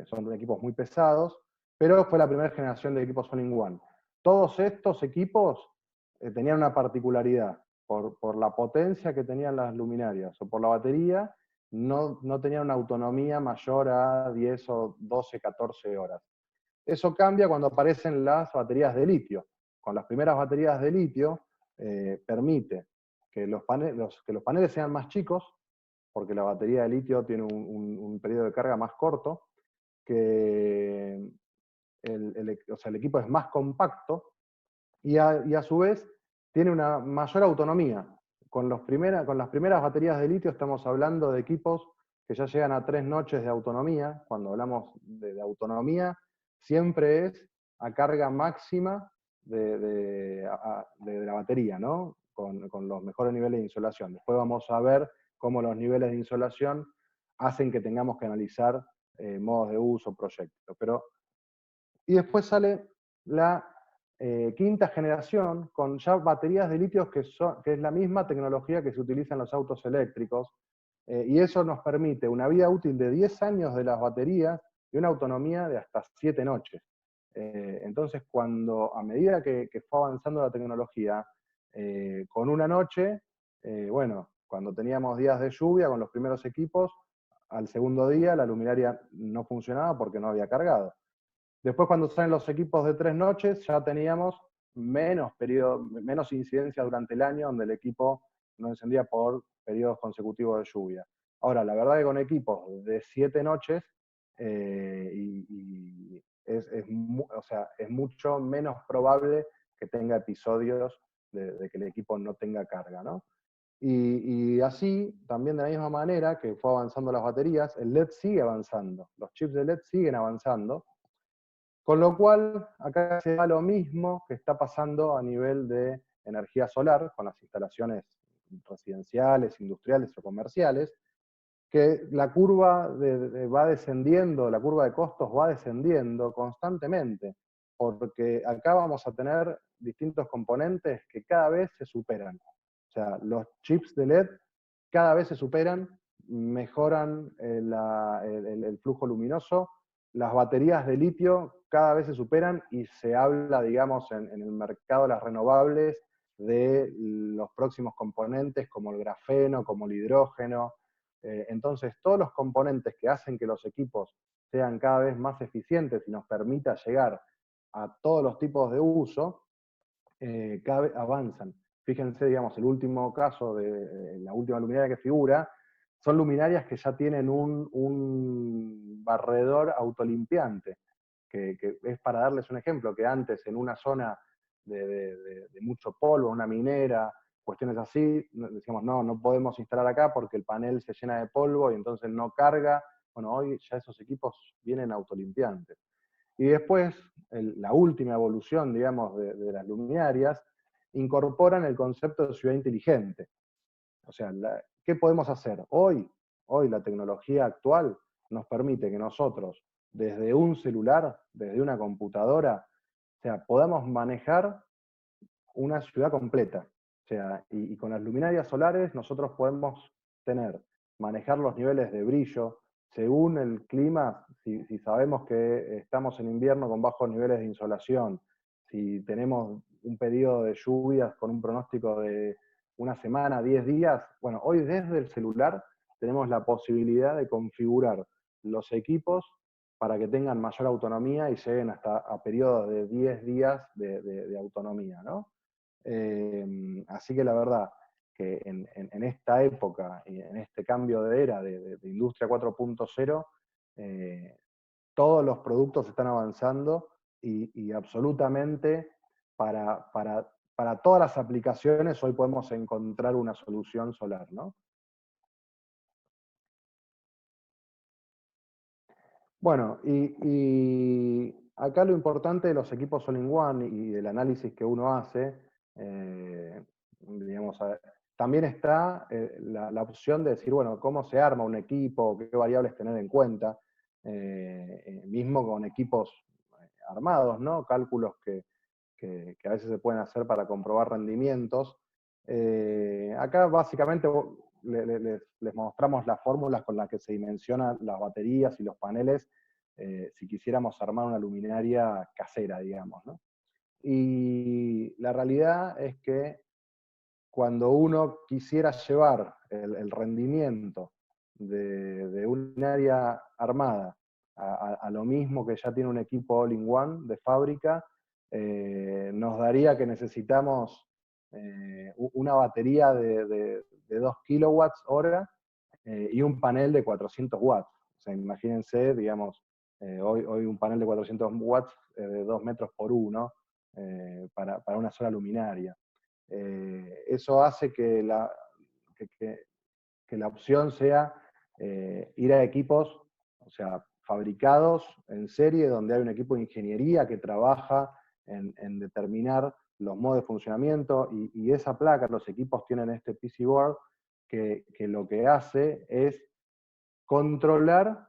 son equipos muy pesados, pero fue la primera generación de equipos all-in-one. Todos estos equipos tenían una particularidad. Por la potencia que tenían las luminarias o por la batería, no tenían una autonomía mayor a 10 o 12, 14 horas. Eso cambia cuando aparecen las baterías de litio. Con las primeras baterías de litio permite que los paneles sean más chicos, porque la batería de litio tiene un periodo de carga más corto, que o sea, el equipo es más compacto, y a su vez tiene una mayor autonomía. Con las primeras baterías de litio estamos hablando de equipos que ya llegan a 3 noches de autonomía. Cuando hablamos de autonomía, siempre es a carga máxima de la batería, ¿no? Con los mejores niveles de insolación. Después vamos a ver cómo los niveles de insolación hacen que tengamos que analizar modos de uso, proyectos. Y después sale la quinta generación con ya baterías de litio que es la misma tecnología que se utiliza en los autos eléctricos, y eso nos permite una vida útil de 10 años de las baterías y una autonomía de hasta 7 noches. Entonces, a medida que fue avanzando la tecnología, con una noche, bueno, cuando teníamos días de lluvia con los primeros equipos, al segundo día la luminaria no funcionaba porque no había cargado. Después, cuando salen los equipos de 3 noches, ya teníamos menos incidencia durante el año, donde el equipo no encendía por periodos consecutivos de lluvia. Ahora, la verdad que con equipos de 7 noches, o sea, es mucho menos probable que tenga episodios de que el equipo no tenga carga, ¿no? Y así, también de la misma manera que fue avanzando las baterías, el LED sigue avanzando, los chips de LED siguen avanzando, con lo cual, acá se da lo mismo que está pasando a nivel de energía solar, con las instalaciones residenciales, industriales o comerciales, que la curva va descendiendo, la curva de costos va descendiendo constantemente, porque acá vamos a tener distintos componentes que cada vez se superan. O sea, los chips de LED cada vez se superan, mejoran el flujo luminoso, las baterías de litio cada vez se superan y se habla, digamos, en el mercado de las renovables de los próximos componentes como el grafeno, como el hidrógeno. Entonces, todos los componentes que hacen que los equipos sean cada vez más eficientes y nos permita llegar a todos los tipos de uso, cada vez avanzan. Fíjense, digamos, el último caso de la última luminaria que figura, son luminarias que ya tienen un barredor autolimpiante, que es para darles un ejemplo, que antes en una zona de mucho polvo, una minera, cuestiones así, decíamos, no podemos instalar acá porque el panel se llena de polvo y entonces no carga. Bueno, hoy ya esos equipos vienen autolimpiantes. Y después, la última evolución, digamos, de las luminarias, incorporan el concepto de ciudad inteligente. O sea, ¿qué podemos hacer? Hoy la tecnología actual nos permite que nosotros, desde un celular, desde una computadora, o sea, podamos manejar una ciudad completa. O sea, y con las luminarias solares nosotros podemos manejar los niveles de brillo según el clima, si sabemos que estamos en invierno con bajos niveles de insolación, si tenemos un periodo de lluvias con un pronóstico de una semana, 10 días, bueno, hoy desde el celular tenemos la posibilidad de configurar los equipos para que tengan mayor autonomía y lleguen hasta a periodos de 10 días de autonomía, ¿no? Así que la verdad que en esta época y en este cambio de era de Industria 4.0, todos los productos están avanzando y absolutamente para todas las aplicaciones hoy podemos encontrar una solución solar, ¿no? Bueno, y acá lo importante de los equipos all-in-one y del análisis que uno hace, digamos, también está la opción de decir, bueno, cómo se arma un equipo, qué variables tener en cuenta, mismo con equipos armados, ¿no? Cálculos que a veces se pueden hacer para comprobar rendimientos. Acá básicamente les mostramos las fórmulas con las que se dimensionan las baterías y los paneles si quisiéramos armar una luminaria casera, digamos, ¿no? Y la realidad es que cuando uno quisiera llevar el rendimiento de un área armada a lo mismo que ya tiene un equipo all-in-one de fábrica, nos daría que necesitamos una batería de 2 kilowatts hora y un panel de 400 watts. O sea, imagínense, digamos, hoy un panel de 400 watts de 2 metros por 1 para una sola luminaria. Eso hace que la opción sea ir a equipos, o sea, fabricados en serie, donde hay un equipo de ingeniería que trabaja en determinar los modos de funcionamiento, y esa placa, los equipos tienen este PC board, que lo que hace es controlar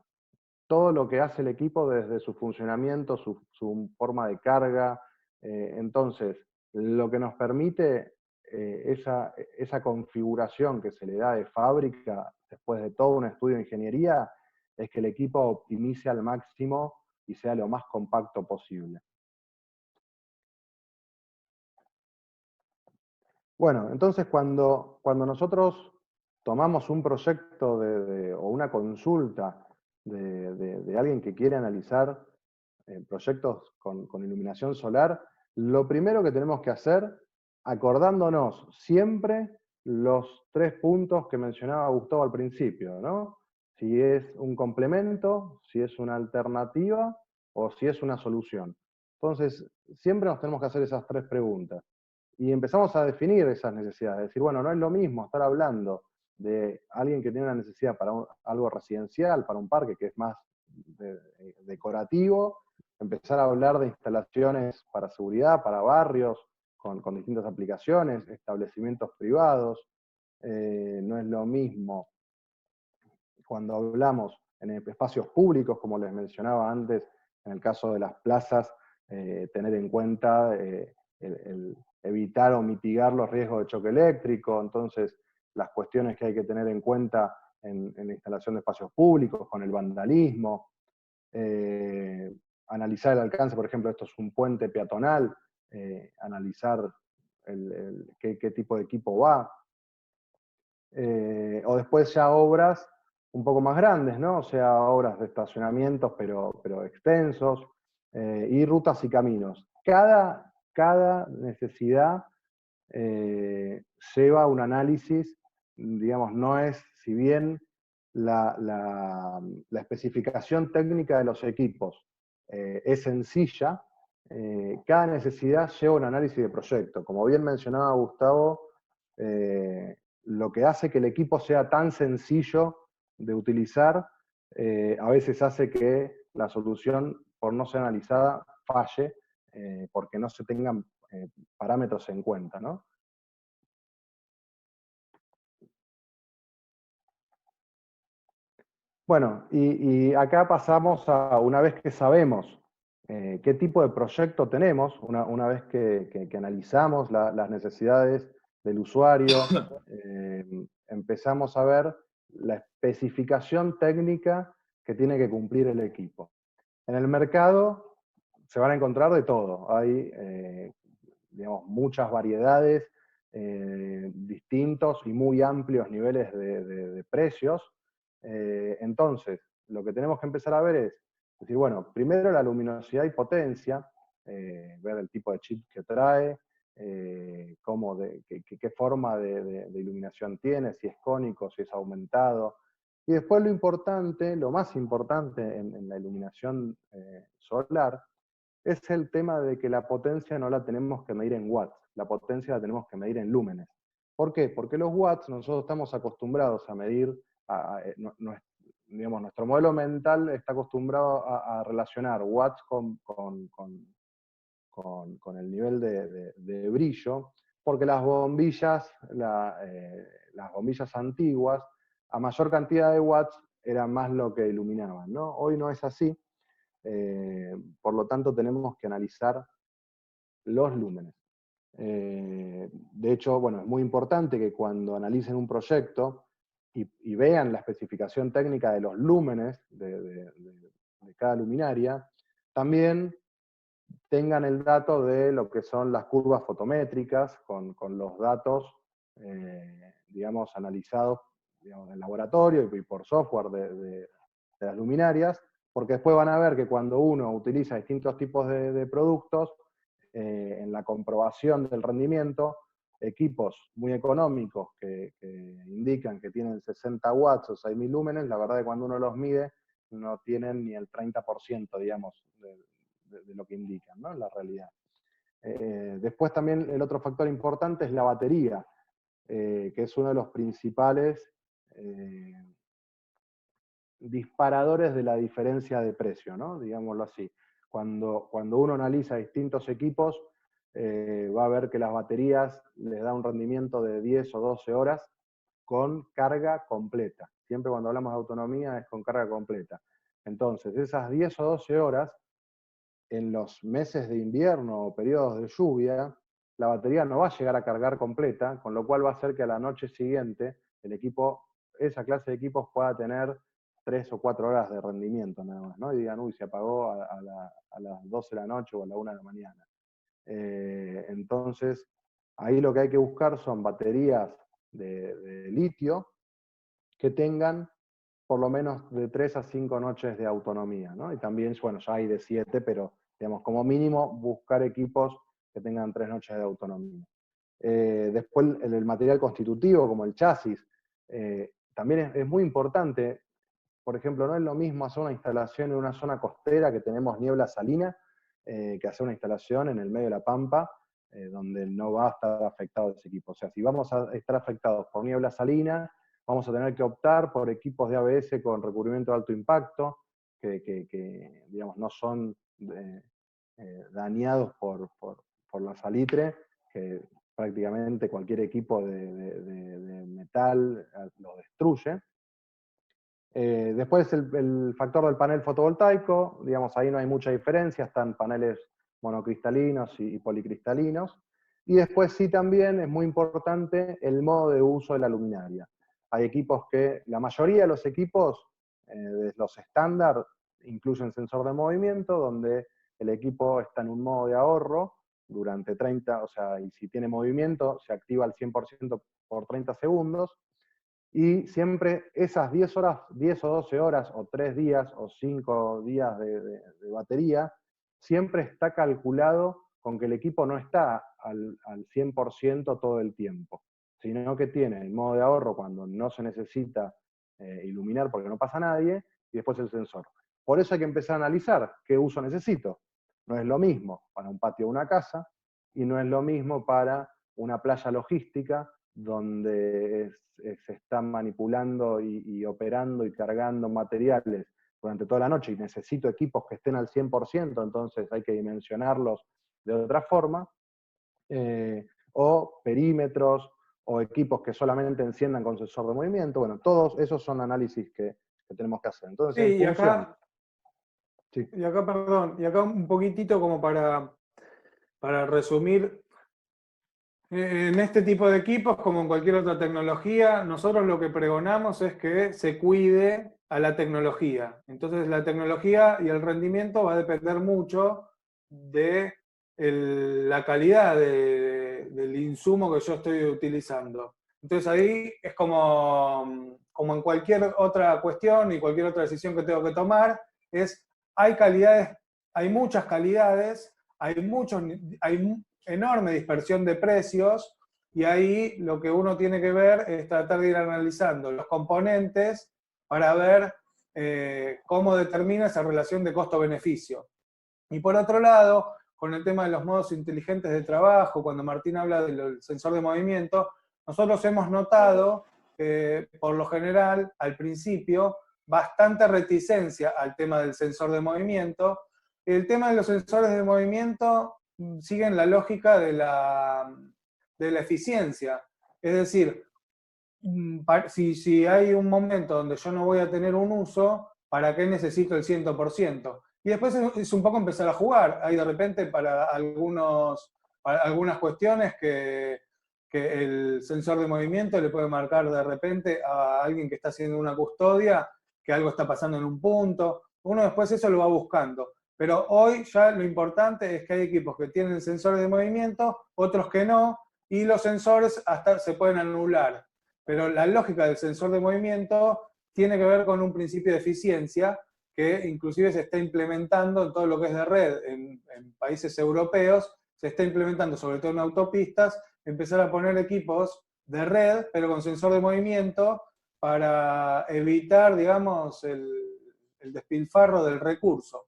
todo lo que hace el equipo desde su funcionamiento, su forma de carga. Entonces, lo que nos permite esa configuración que se le da de fábrica, después de todo un estudio de ingeniería, es que el equipo optimice al máximo y sea lo más compacto posible. Bueno, entonces cuando nosotros tomamos un proyecto o una consulta de alguien que quiere analizar proyectos con iluminación solar, lo primero que tenemos que hacer, acordándonos siempre los 3 puntos que mencionaba Gustavo al principio, ¿no? Si es un complemento, si es una alternativa o si es una solución. Entonces, siempre nos tenemos que hacer esas 3 preguntas. Y empezamos a definir esas necesidades, decir, bueno, no es lo mismo estar hablando de alguien que tiene una necesidad para algo residencial, para un parque que es más decorativo, empezar a hablar de instalaciones para seguridad, para barrios, con distintas aplicaciones, establecimientos privados. No es lo mismo cuando hablamos en espacios públicos, como les mencionaba antes, en el caso de las plazas, tener en cuenta el evitar o mitigar los riesgos de choque eléctrico, entonces las cuestiones que hay que tener en cuenta en la instalación de espacios públicos, con el vandalismo, analizar el alcance, por ejemplo, esto es un puente peatonal, analizar qué tipo de equipo va, o después ya obras un poco más grandes, ¿no? O sea, obras de estacionamientos, pero extensos, y rutas y caminos. Cada necesidad lleva un análisis, digamos, no es, si bien la especificación técnica de los equipos es sencilla, cada necesidad lleva un análisis de proyecto. Como bien mencionaba Gustavo, lo que hace que el equipo sea tan sencillo de utilizar, a veces hace que la solución, por no ser analizada, falle, porque no se tengan parámetros en cuenta, ¿no? Bueno, y acá pasamos a, una vez que sabemos qué tipo de proyecto tenemos, una vez que analizamos las necesidades del usuario, empezamos a ver la especificación técnica que tiene que cumplir el equipo. En el mercado se van a encontrar de todo. Hay digamos, muchas variedades, distintos y muy amplios niveles de precios. Entonces, lo que tenemos que empezar a ver es decir, bueno, primero la luminosidad y potencia, ver el tipo de chip que trae, qué forma de iluminación tiene, si es cónico, si es aumentado. Y después lo importante, lo más importante en la iluminación solar, es el tema de que la potencia no la tenemos que medir en watts, la potencia la tenemos que medir en lúmenes. ¿Por qué? Porque los watts nosotros estamos acostumbrados a medir, digamos, nuestro modelo mental está acostumbrado a relacionar watts con el nivel de brillo, porque las bombillas, las bombillas antiguas, a mayor cantidad de watts, era más lo que iluminaban, ¿no? Hoy no es así, por lo tanto tenemos que analizar los lúmenes. De hecho, bueno, es muy importante que cuando analicen un proyecto y vean la especificación técnica de los lúmenes de cada luminaria, también tengan el dato de lo que son las curvas fotométricas, con los datos, digamos, analizados, digamos, en laboratorio y por software de las luminarias, porque después van a ver que cuando uno utiliza distintos tipos de productos, en la comprobación del rendimiento, equipos muy económicos que indican que tienen 60 watts o 6.000 lúmenes, la verdad que cuando uno los mide no tienen ni el 30%, digamos, de lo que indican, ¿no? En la realidad. Después también el otro factor importante es la batería, que es uno de los principales disparadores de la diferencia de precio, ¿no? Digámoslo así. Cuando uno analiza distintos equipos, va a ver que las baterías les da un rendimiento de 10 o 12 horas con carga completa. Siempre cuando hablamos de autonomía es con carga completa. Entonces, esas 10 o 12 horas, en los meses de invierno o periodos de lluvia, la batería no va a llegar a cargar completa, con lo cual va a hacer que a la noche siguiente el equipo, esa clase de equipos pueda tener 3 o 4 horas de rendimiento nada más, ¿no? Y digan, uy, se apagó a las 12 de la noche o a la 1 de la mañana. Entonces, ahí lo que hay que buscar son baterías de litio que tengan por lo menos de 3 a 5 noches de autonomía, ¿no? Y también, bueno, ya hay de 7, pero digamos, como mínimo buscar equipos que tengan 3 noches de autonomía. Después el material constitutivo, como el chasis, también es muy importante. Por ejemplo, no es lo mismo hacer una instalación en una zona costera que tenemos niebla salina, que hacer una instalación en el medio de la pampa, donde no va a estar afectado ese equipo. O sea, si vamos a estar afectados por niebla salina, vamos a tener que optar por equipos de ABS con recubrimiento de alto impacto, que digamos, no son dañados por la salitre, que prácticamente cualquier equipo de metal lo destruye. Después el factor del panel fotovoltaico, digamos, ahí no hay mucha diferencia, están paneles monocristalinos y policristalinos. Y después sí también es muy importante el modo de uso de la luminaria. Hay equipos que, la mayoría de los equipos, de los estándar, incluyen sensor de movimiento, donde el equipo está en un modo de ahorro durante 30, o sea, y si tiene movimiento, se activa al 100% por 30 segundos, y siempre esas 10 horas, 10 o 12 horas, o 3 días, o 5 días de batería, siempre está calculado con que el equipo no está al 100% todo el tiempo, sino que tiene el modo de ahorro cuando no se necesita iluminar porque no pasa nadie, y después el sensor. Por eso hay que empezar a analizar qué uso necesito. No es lo mismo para un patio o una casa, y no es lo mismo para una playa logística, donde se están manipulando y operando y cargando materiales durante toda la noche y necesito equipos que estén al 100%, entonces hay que dimensionarlos de otra forma, o perímetros, o equipos que solamente enciendan con sensor de movimiento. Bueno, todos esos son análisis que tenemos que hacer. Entonces, en Sí, función... Sí. perdón, y acá un poquitito como para resumir En este tipo de equipos, como en cualquier otra tecnología, nosotros lo que pregonamos es que se cuide a la tecnología. Entonces la tecnología y el rendimiento va a depender mucho de la calidad del insumo que yo estoy utilizando. Entonces ahí es como en cualquier otra cuestión y cualquier otra decisión que tengo que tomar, hay calidades, hay muchas calidades, hay enorme dispersión de precios, y ahí lo que uno tiene que ver es tratar de ir analizando los componentes para ver cómo determina esa relación de costo-beneficio. Y por otro lado, con el tema de los modos inteligentes de trabajo, cuando Martín habla del sensor de movimiento, nosotros hemos notado que por lo general, al principio, bastante reticencia al tema del sensor de movimiento. El tema de los sensores de movimiento siguen la lógica de la eficiencia. Es decir, si hay un momento donde yo no voy a tener un uso, ¿para qué necesito el 100%? Y después es un poco empezar a jugar. Hay de repente para algunas cuestiones que el sensor de movimiento le puede marcar de repente a alguien que está haciendo una custodia que algo está pasando en un punto. Uno después eso lo va buscando. Pero hoy ya lo importante es que hay equipos que tienen sensores de movimiento, otros que no, y los sensores hasta se pueden anular. Pero la lógica del sensor de movimiento tiene que ver con un principio de eficiencia que inclusive se está implementando en todo lo que es de red en países europeos, se está implementando sobre todo en autopistas, empezar a poner equipos de red, pero con sensor de movimiento, para evitar, digamos, el despilfarro del recurso.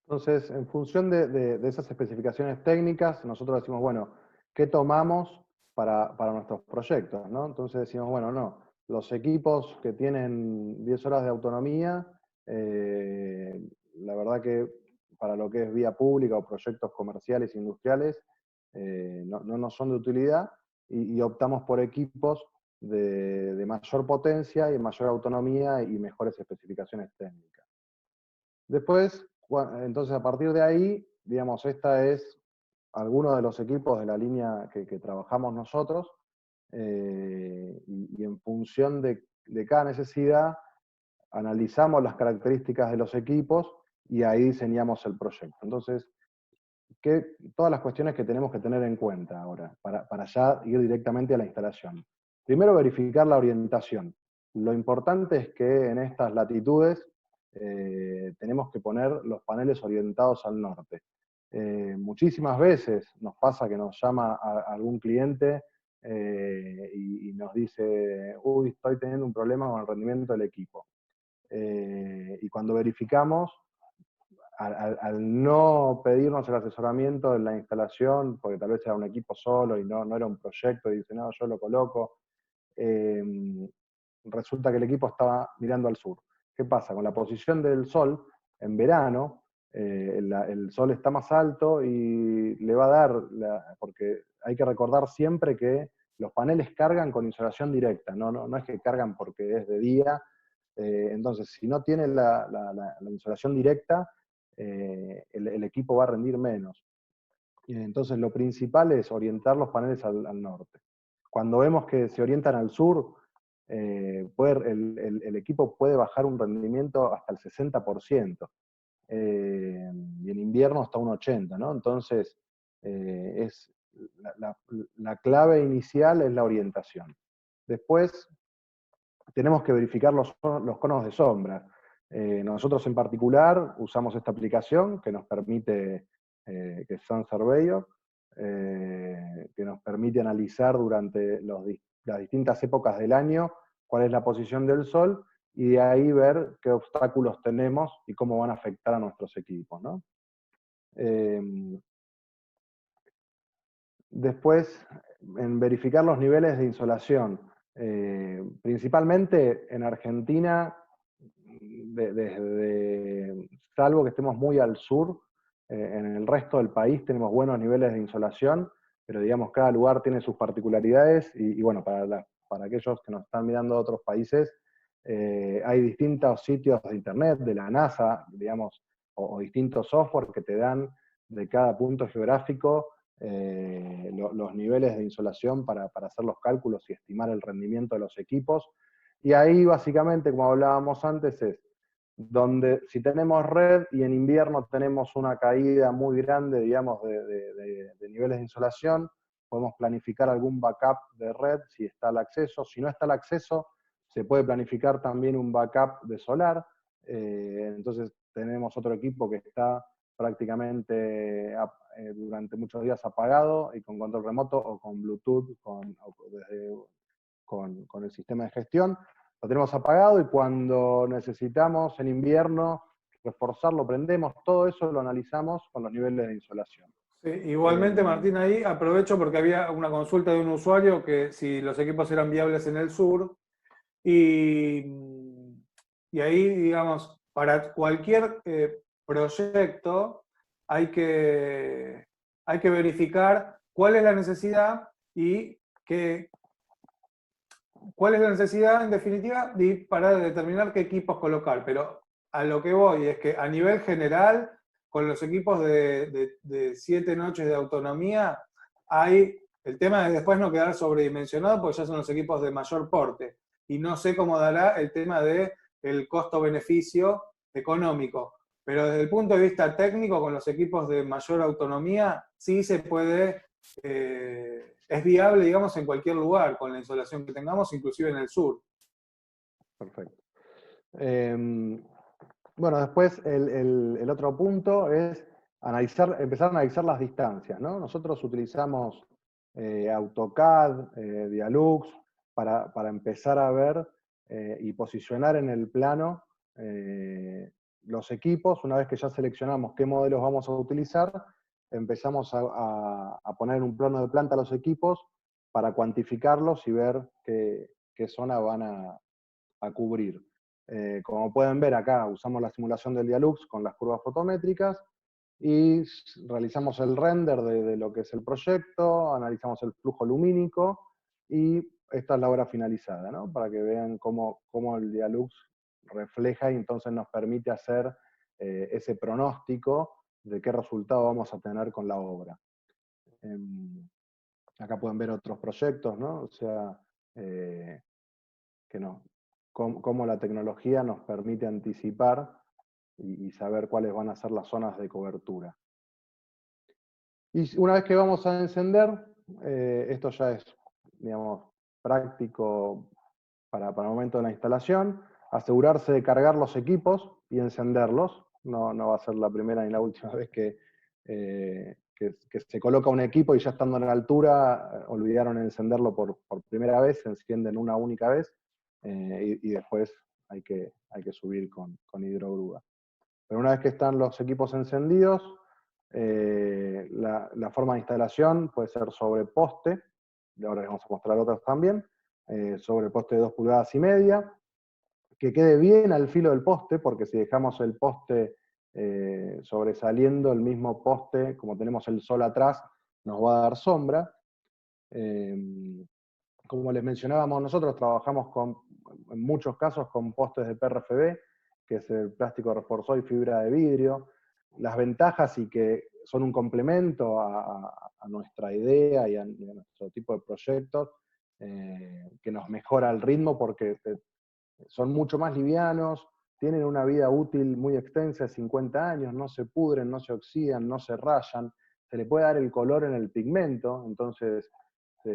Entonces, en función de esas especificaciones técnicas, nosotros decimos, bueno, ¿qué tomamos para nuestros proyectos? ¿No? Entonces decimos, bueno, no, los equipos que tienen 10 horas de autonomía, la verdad que para lo que es vía pública o proyectos comerciales e industriales, no nos son de utilidad, y optamos por equipos de mayor potencia y mayor autonomía y mejores especificaciones técnicas. Después, entonces a partir de ahí, digamos, esta es alguno de los equipos de la línea que trabajamos nosotros, y en función de cada necesidad, analizamos las características de los equipos y ahí diseñamos el proyecto. Entonces, todas las cuestiones que tenemos que tener en cuenta ahora, para ya ir directamente a la instalación. Primero, verificar la orientación. Lo importante es que en estas latitudes tenemos que poner los paneles orientados al norte. Muchísimas veces nos pasa que nos llama a algún cliente y nos dice, uy, estoy teniendo un problema con el rendimiento del equipo. Y cuando verificamos, al no pedirnos el asesoramiento en la instalación, porque tal vez era un equipo solo y no era un proyecto, y dice, no, yo lo coloco, resulta que el equipo estaba mirando al sur. ¿Qué pasa? Con la posición del sol, en verano, el sol está más alto y le va a dar, porque hay que recordar siempre que los paneles cargan con insolación directa, no es que cargan porque es de día. Entonces, si no tiene la insolación directa, el equipo va a rendir menos. Entonces, lo principal es orientar los paneles al norte. Cuando vemos que se orientan al sur, el equipo puede bajar un rendimiento hasta el 60%, y en invierno hasta un 80%, ¿no? Entonces, la clave inicial es la orientación. Después, tenemos que verificar los conos de sombra. Nosotros en particular usamos esta aplicación que nos permite, que es Sun Surveyor, que nos permite analizar durante las distintas épocas del año cuál es la posición del sol, y de ahí ver qué obstáculos tenemos y cómo van a afectar a nuestros equipos, ¿no? Después, en verificar los niveles de insolación. Principalmente en Argentina, salvo que estemos muy al sur, en el resto del país tenemos buenos niveles de insolación, pero digamos, cada lugar tiene sus particularidades, y bueno, para aquellos que nos están mirando de otros países, hay distintos sitios de internet, de la NASA, digamos, o distintos software que te dan de cada punto geográfico los niveles de insolación para hacer los cálculos y estimar el rendimiento de los equipos. Y ahí básicamente, como hablábamos antes, es donde si tenemos red y en invierno tenemos una caída muy grande, digamos, de niveles de insolación, podemos planificar algún backup de red si está al acceso. Si no está al acceso, se puede planificar también un backup de solar. Entonces tenemos otro equipo que está prácticamente durante muchos días apagado y con control remoto o con Bluetooth, con el sistema de gestión. Lo tenemos apagado y cuando necesitamos en invierno reforzarlo, prendemos, todo eso lo analizamos con los niveles de insolación. Sí, igualmente, Martín, ahí aprovecho porque había una consulta de un usuario que si los equipos eran viables en el sur y, y ahí, digamos, para cualquier proyecto hay que verificar cuál es la necesidad y cuál es la necesidad, en definitiva, para determinar qué equipos colocar. Pero a lo que voy es que a nivel general, con los equipos de 7 noches de autonomía, hay el tema de después no quedar sobredimensionado, porque ya son los equipos de mayor porte. Y no sé cómo dará el tema del costo-beneficio económico. Pero desde el punto de vista técnico, con los equipos de mayor autonomía, sí se puede es viable, digamos, en cualquier lugar, con la insolación que tengamos, inclusive en el sur. Perfecto. Bueno, después el otro punto es empezar a analizar las distancias, ¿no? Nosotros utilizamos AutoCAD, Dialux, para empezar a ver y posicionar en el plano los equipos. Una vez que ya seleccionamos qué modelos vamos a utilizar, empezamos a poner en un plano de planta los equipos para cuantificarlos y ver qué zona van a cubrir. Como pueden ver acá, usamos la simulación del Dialux con las curvas fotométricas y realizamos el render de lo que es el proyecto, analizamos el flujo lumínico y esta es la obra finalizada, ¿no? Para que vean cómo el Dialux refleja y entonces nos permite hacer ese pronóstico de qué resultado vamos a tener con la obra. Acá pueden ver otros proyectos, ¿no? O sea, que no, cómo la tecnología nos permite anticipar y saber cuáles van a ser las zonas de cobertura. Y una vez que vamos a encender, esto ya es, digamos, práctico para el momento de la instalación, asegurarse de cargar los equipos y encenderlos. No va a ser la primera ni la última vez que se coloca un equipo y ya estando en la altura olvidaron encenderlo por primera vez, se encienden una única vez y después hay que subir con hidrogrúa. Pero una vez que están los equipos encendidos, la forma de instalación puede ser sobre poste, y ahora les vamos a mostrar otras también, sobre poste de 2,5 pulgadas, que quede bien al filo del poste, porque si dejamos el poste sobresaliendo, el mismo poste, como tenemos el sol atrás, nos va a dar sombra. Como les mencionábamos, nosotros trabajamos en muchos casos con postes de PRFB, que es el plástico reforzado y fibra de vidrio. Las ventajas y que son un complemento a nuestra idea y a nuestro tipo de proyectos, que nos mejora el ritmo porque son mucho más livianos, tienen una vida útil muy extensa de 50 años, no se pudren, no se oxidan, no se rayan, se le puede dar el color en el pigmento, entonces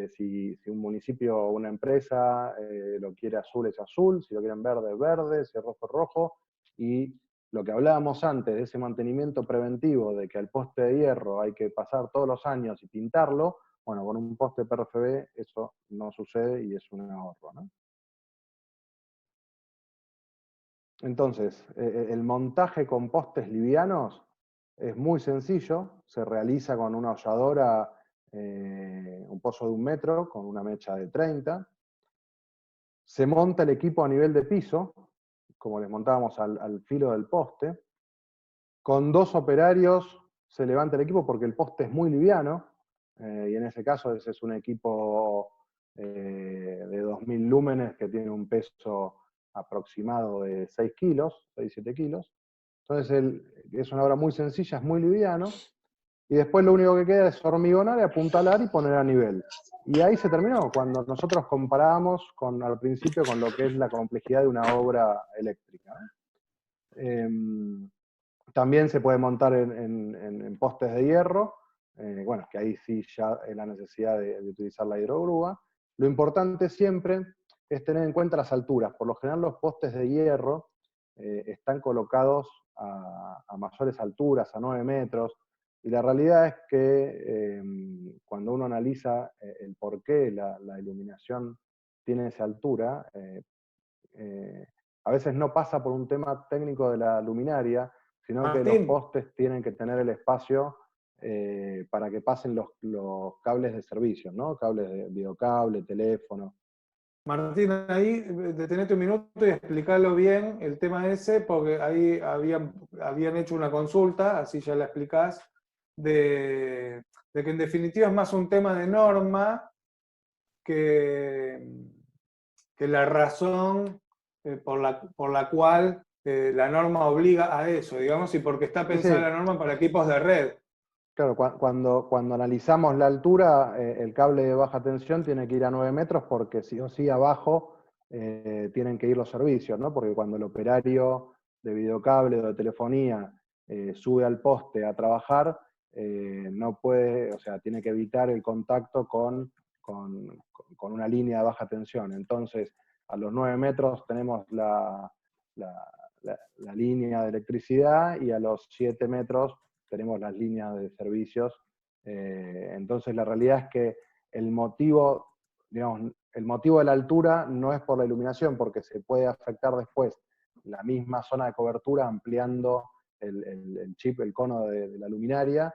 si un municipio o una empresa lo quiere azul es azul, si lo quieren verde es verde, si es rojo es rojo, y lo que hablábamos antes de ese mantenimiento preventivo, de que al poste de hierro hay que pasar todos los años y pintarlo, bueno, con un poste PRFB eso no sucede y es un ahorro, ¿no? Entonces, el montaje con postes livianos es muy sencillo, se realiza con una holladora, un pozo de 1 metro, con una mecha de 30. Se monta el equipo a nivel de piso, como les montábamos al filo del poste. Con 2 operarios se levanta el equipo porque el poste es muy liviano, y en ese caso ese es un equipo de 2000 lúmenes que tiene un peso aproximado de 6 kilos, 6-7 kilos. Entonces es una obra muy sencilla, es muy liviano, y después lo único que queda es hormigonar y apuntalar y poner a nivel. Y ahí se terminó, cuando nosotros comparábamos al principio con lo que es la complejidad de una obra eléctrica. También se puede montar en postes de hierro, bueno, que ahí sí ya es la necesidad de utilizar la hidrogrúa. Lo importante siempre es tener en cuenta las alturas. Por lo general los postes de hierro están colocados a mayores alturas, a 9 metros, y la realidad es que cuando uno analiza el por qué la iluminación tiene esa altura, a veces no pasa por un tema técnico de la luminaria, sino que los Martín, postes tienen que tener el espacio para que pasen los cables de servicio, ¿no? Cables de videocable, teléfono. Martín, ahí detenete un minuto y explicarlo bien el tema ese, porque ahí habían hecho una consulta, así ya la explicás, de que en definitiva es más un tema de norma que, que la razón por la cual la norma obliga a eso, digamos, y porque está Sí, pensada sí, la norma para equipos de red. claro, cuando analizamos la altura, el cable de baja tensión tiene que ir a 9 metros porque sí o sí abajo tienen que ir los servicios, ¿no? Porque cuando el operario de videocable o de telefonía sube al poste a trabajar, no puede, o sea, tiene que evitar el contacto con una línea de baja tensión. Entonces, a los 9 metros tenemos la- la línea de electricidad y a los 7 metros tenemos las líneas de servicios. Entonces la realidad es que el motivo, digamos, el motivo de la altura no es por la iluminación, porque se puede afectar después la misma zona de cobertura ampliando el chip, el cono de la luminaria,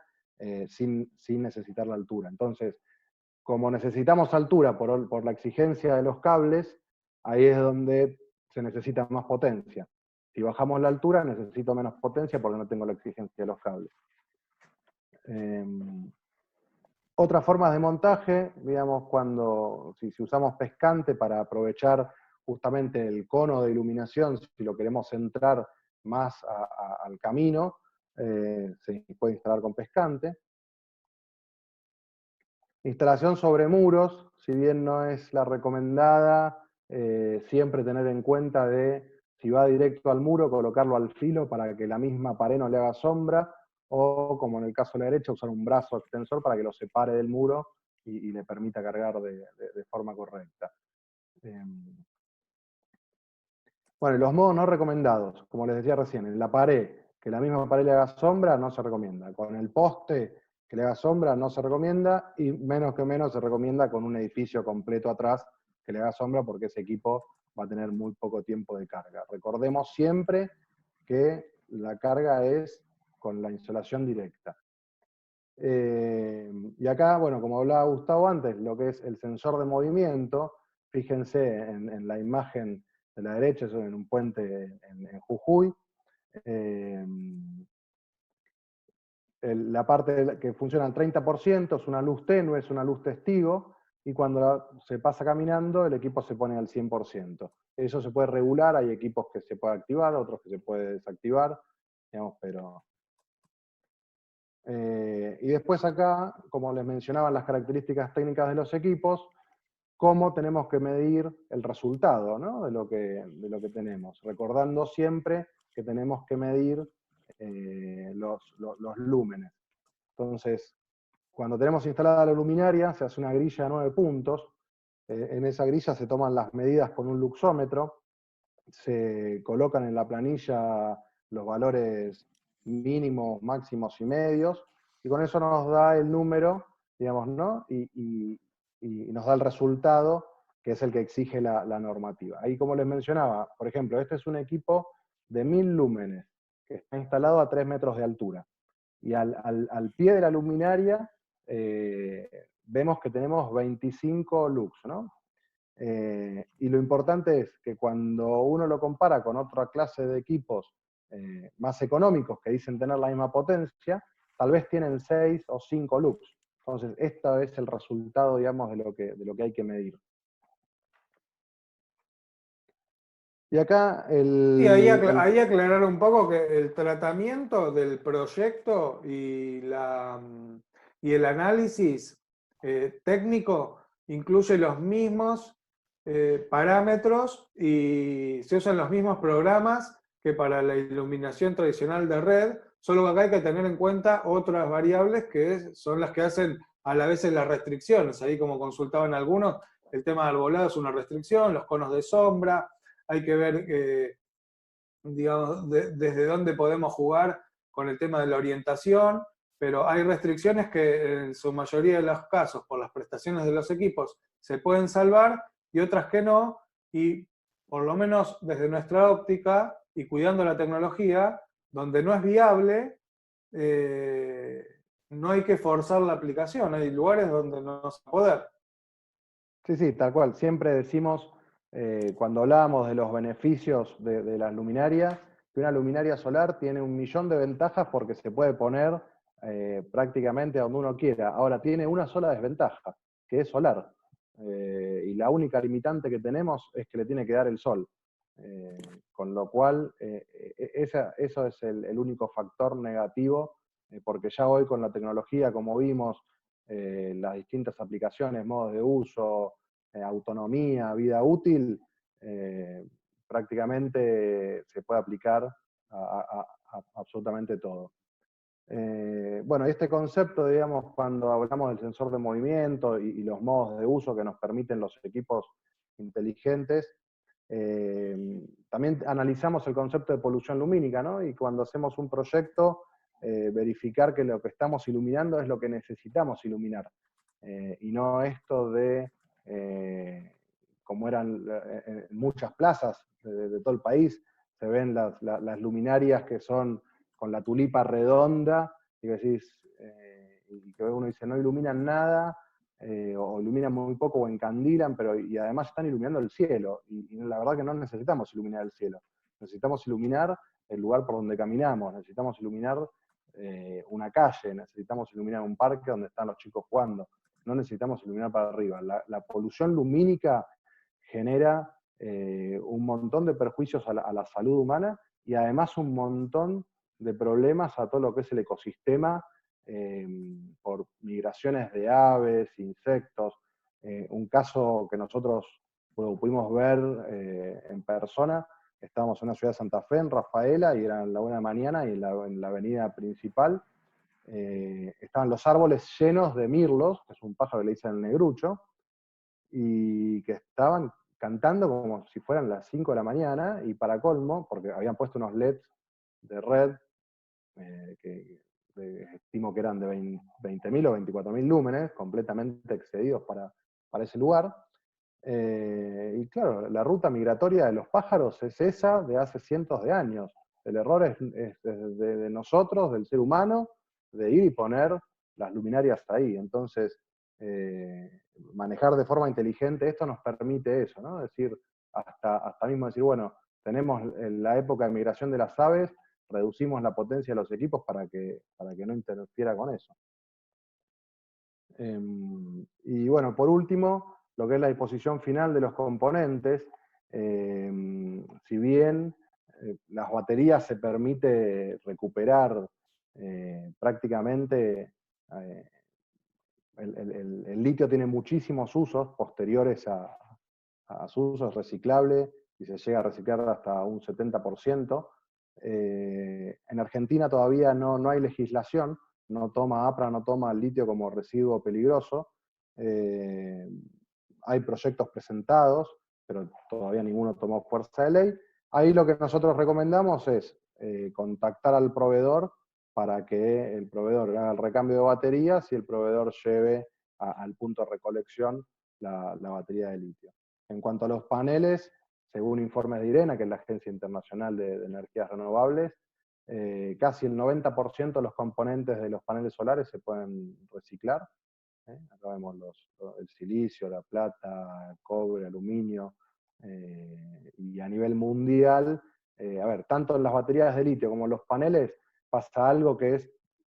sin necesitar la altura. Entonces, como necesitamos altura por la exigencia de los cables, ahí es donde se necesita más potencia. Si bajamos la altura, necesito menos potencia porque no tengo la exigencia de los cables. Otras formas de montaje, digamos, si usamos pescante para aprovechar justamente el cono de iluminación, si lo queremos centrar más al camino, se puede instalar con pescante. Instalación sobre muros, si bien no es la recomendada, siempre tener en cuenta de si va directo al muro, colocarlo al filo para que la misma pared no le haga sombra, o como en el caso de la derecha, usar un brazo extensor para que lo separe del muro y le permita cargar de forma correcta. Bueno, y los modos no recomendados, como les decía recién, en la pared, que la misma pared le haga sombra, no se recomienda. Con el poste que le haga sombra, no se recomienda, y menos que menos se recomienda con un edificio completo atrás que le haga sombra, porque ese equipo va a tener muy poco tiempo de carga. Recordemos siempre que la carga es con la insolación directa. Y acá, bueno, como hablaba Gustavo antes, lo que es el sensor de movimiento, fíjense en la imagen de la derecha, eso en un puente en Jujuy. La parte que funciona al 30% es una luz tenue, es una luz testigo, y cuando se pasa caminando, el equipo se pone al 100%. Eso se puede regular, hay equipos que se puede activar, otros que se puede desactivar, digamos, pero... y después acá, como les mencionaba, las características técnicas de los equipos, cómo tenemos que medir el resultado, ¿no? de lo que tenemos, recordando siempre que tenemos que medir los lúmenes. Entonces, cuando tenemos instalada la luminaria, se hace una grilla de 9 puntos, en esa grilla se toman las medidas con un luxómetro, se colocan en la planilla los valores mínimos, máximos y medios, y con eso nos da el número, digamos, ¿no? Y nos da el resultado, que es el que exige la normativa. Ahí, como les mencionaba, por ejemplo, este es un equipo de 1000 lúmenes, que está instalado a 3 metros de altura. Y al pie de la luminaria vemos que tenemos 25 lux, ¿no? Y lo importante es que cuando uno lo compara con otra clase de equipos más económicos que dicen tener la misma potencia, tal vez tienen 6 o 5 lux. Entonces, este es el resultado, digamos, de lo que hay que medir. Y acá Sí, ahí aclarar un poco que el tratamiento del proyecto y el análisis técnico incluye los mismos parámetros y se usan los mismos programas que para la iluminación tradicional de red, solo que acá hay que tener en cuenta otras variables que son las que hacen a la vez las restricciones. Ahí, como consultaban algunos, el tema de arbolado es una restricción, los conos de sombra, hay que ver digamos, desde dónde podemos jugar con el tema de la orientación, pero hay restricciones que en su mayoría de los casos, por las prestaciones de los equipos, se pueden salvar y otras que no, y por lo menos desde nuestra óptica y cuidando la tecnología, donde no es viable, eh, no hay que forzar la aplicación, hay lugares donde no se va a poder. Sí, sí, tal cual. Siempre decimos, cuando hablábamos de los beneficios de las luminarias, que una luminaria solar tiene 1.000.000 de ventajas porque se puede poner prácticamente donde uno quiera. Ahora, tiene una sola desventaja, que es solar. Y la única limitante que tenemos es que le tiene que dar el sol. Con lo cual, eso es el único factor negativo, porque ya hoy con la tecnología, como vimos, las distintas aplicaciones, modos de uso, autonomía, vida útil, prácticamente se puede aplicar a absolutamente todo. Bueno, este concepto, digamos, cuando hablamos del sensor de movimiento y los modos de uso que nos permiten los equipos inteligentes, también analizamos el concepto de polución lumínica, ¿no? Y cuando hacemos un proyecto, verificar que lo que estamos iluminando es lo que necesitamos iluminar. Y no esto de, como eran en muchas plazas de todo el país, se ven las luminarias que son con la tulipa redonda, y que decís, y que uno dice, no iluminan nada, o iluminan muy poco o encandilan, pero y además están iluminando el cielo, y la verdad que no necesitamos iluminar el cielo, necesitamos iluminar el lugar por donde caminamos, necesitamos iluminar una calle, necesitamos iluminar un parque donde están los chicos jugando, no necesitamos iluminar para arriba. La polución lumínica genera un montón de perjuicios a la salud humana y además un montón de problemas a todo lo que es el ecosistema, por migraciones de aves, insectos. Un caso que nosotros pudimos ver en persona, estábamos en una ciudad de Santa Fe, en Rafaela, y eran la 1 de la mañana, y en la avenida principal estaban los árboles llenos de mirlos, que es un pájaro que le dicen el negrucho, y que estaban cantando como si fueran las 5 de la mañana, y para colmo, porque habían puesto unos LEDs de red, que estimo que eran de 20.000 o 24.000 lúmenes, completamente excedidos para ese lugar. Y claro, la ruta migratoria de los pájaros es esa de hace cientos de años. El error es de nosotros, del ser humano, de ir y poner las luminarias ahí. Entonces, manejar de forma inteligente esto nos permite eso, ¿no? Es decir, hasta mismo decir, bueno, tenemos la época de migración de las aves, reducimos la potencia de los equipos para que no interfiera con eso. Y bueno, por último, lo que es la disposición final de los componentes, si bien las baterías se permite recuperar prácticamente, el litio tiene muchísimos usos posteriores a su uso, es reciclable y se llega a reciclar hasta un 70%. En Argentina todavía no hay legislación, APRA no toma el litio como residuo peligroso. Hay proyectos presentados, pero todavía ninguno tomó fuerza de ley. Ahí lo que nosotros recomendamos es contactar al proveedor para que el proveedor haga el recambio de baterías y el proveedor lleve al punto de recolección la batería de litio. En cuanto a los paneles, según informes de IRENA, que es la Agencia Internacional de Energías Renovables, casi el 90% de los componentes de los paneles solares se pueden reciclar. Acá vemos el silicio, la plata, el cobre, aluminio, y a nivel mundial, a ver, tanto en las baterías de litio como en los paneles pasa algo que es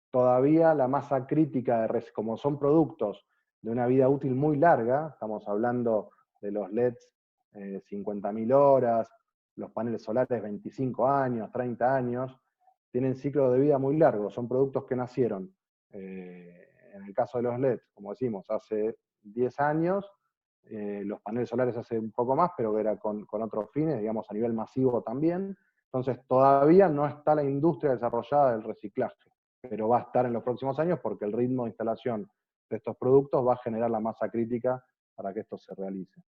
todavía la masa crítica, como son productos de una vida útil muy larga, estamos hablando de los LEDs 50.000 horas, los paneles solares 25 años, 30 años, tienen ciclos de vida muy largos, son productos que nacieron, en el caso de los LED, como decimos, hace 10 años, los paneles solares hace un poco más, pero era con otros fines, digamos a nivel masivo también. Entonces todavía no está la industria desarrollada del reciclaje, pero va a estar en los próximos años porque el ritmo de instalación de estos productos va a generar la masa crítica para que esto se realice.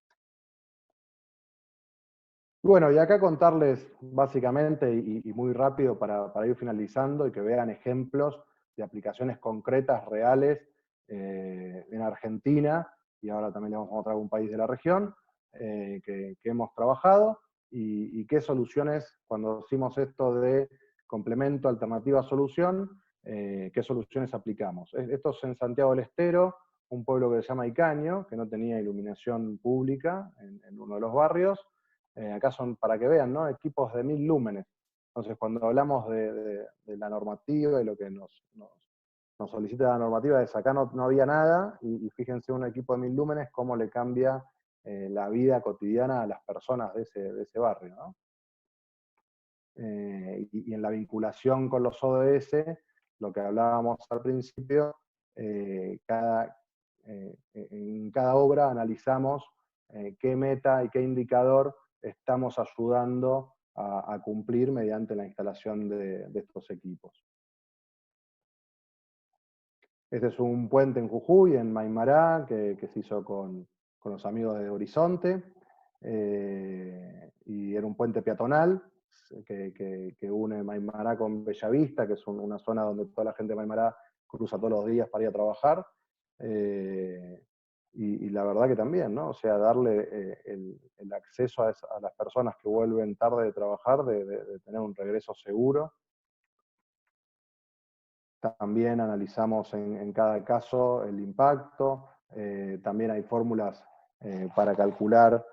Bueno, y acá contarles básicamente y muy rápido para ir finalizando y que vean ejemplos de aplicaciones concretas, reales, en Argentina, y ahora también le vamos a mostrar un país de la región, que hemos trabajado, y qué soluciones, cuando decimos esto de complemento, alternativa, solución, qué soluciones aplicamos. Esto es en Santiago del Estero, un pueblo que se llama Icaño, que no tenía iluminación pública en uno de los barrios. Acá son, para que vean, ¿no? Equipos de 1000 lúmenes. Entonces, cuando hablamos de la normativa y lo que nos solicita la normativa, es acá no había nada, y fíjense un equipo de 1000 lúmenes, cómo le cambia la vida cotidiana a las personas de ese barrio, ¿no? Y en la vinculación con los ODS, lo que hablábamos al principio, en cada obra analizamos qué meta y qué indicador estamos ayudando a cumplir mediante la instalación de estos equipos. Este es un puente en Jujuy, en Maimará, que se hizo con los amigos de Horizonte, y era un puente peatonal que une Maimará con Bellavista, que es una zona donde toda la gente de Maimará cruza todos los días para ir a trabajar. Y la verdad que también, ¿no? O sea, darle el acceso a las personas que vuelven tarde de trabajar, de tener un regreso seguro. También analizamos en cada caso el impacto. También hay fórmulas para calcular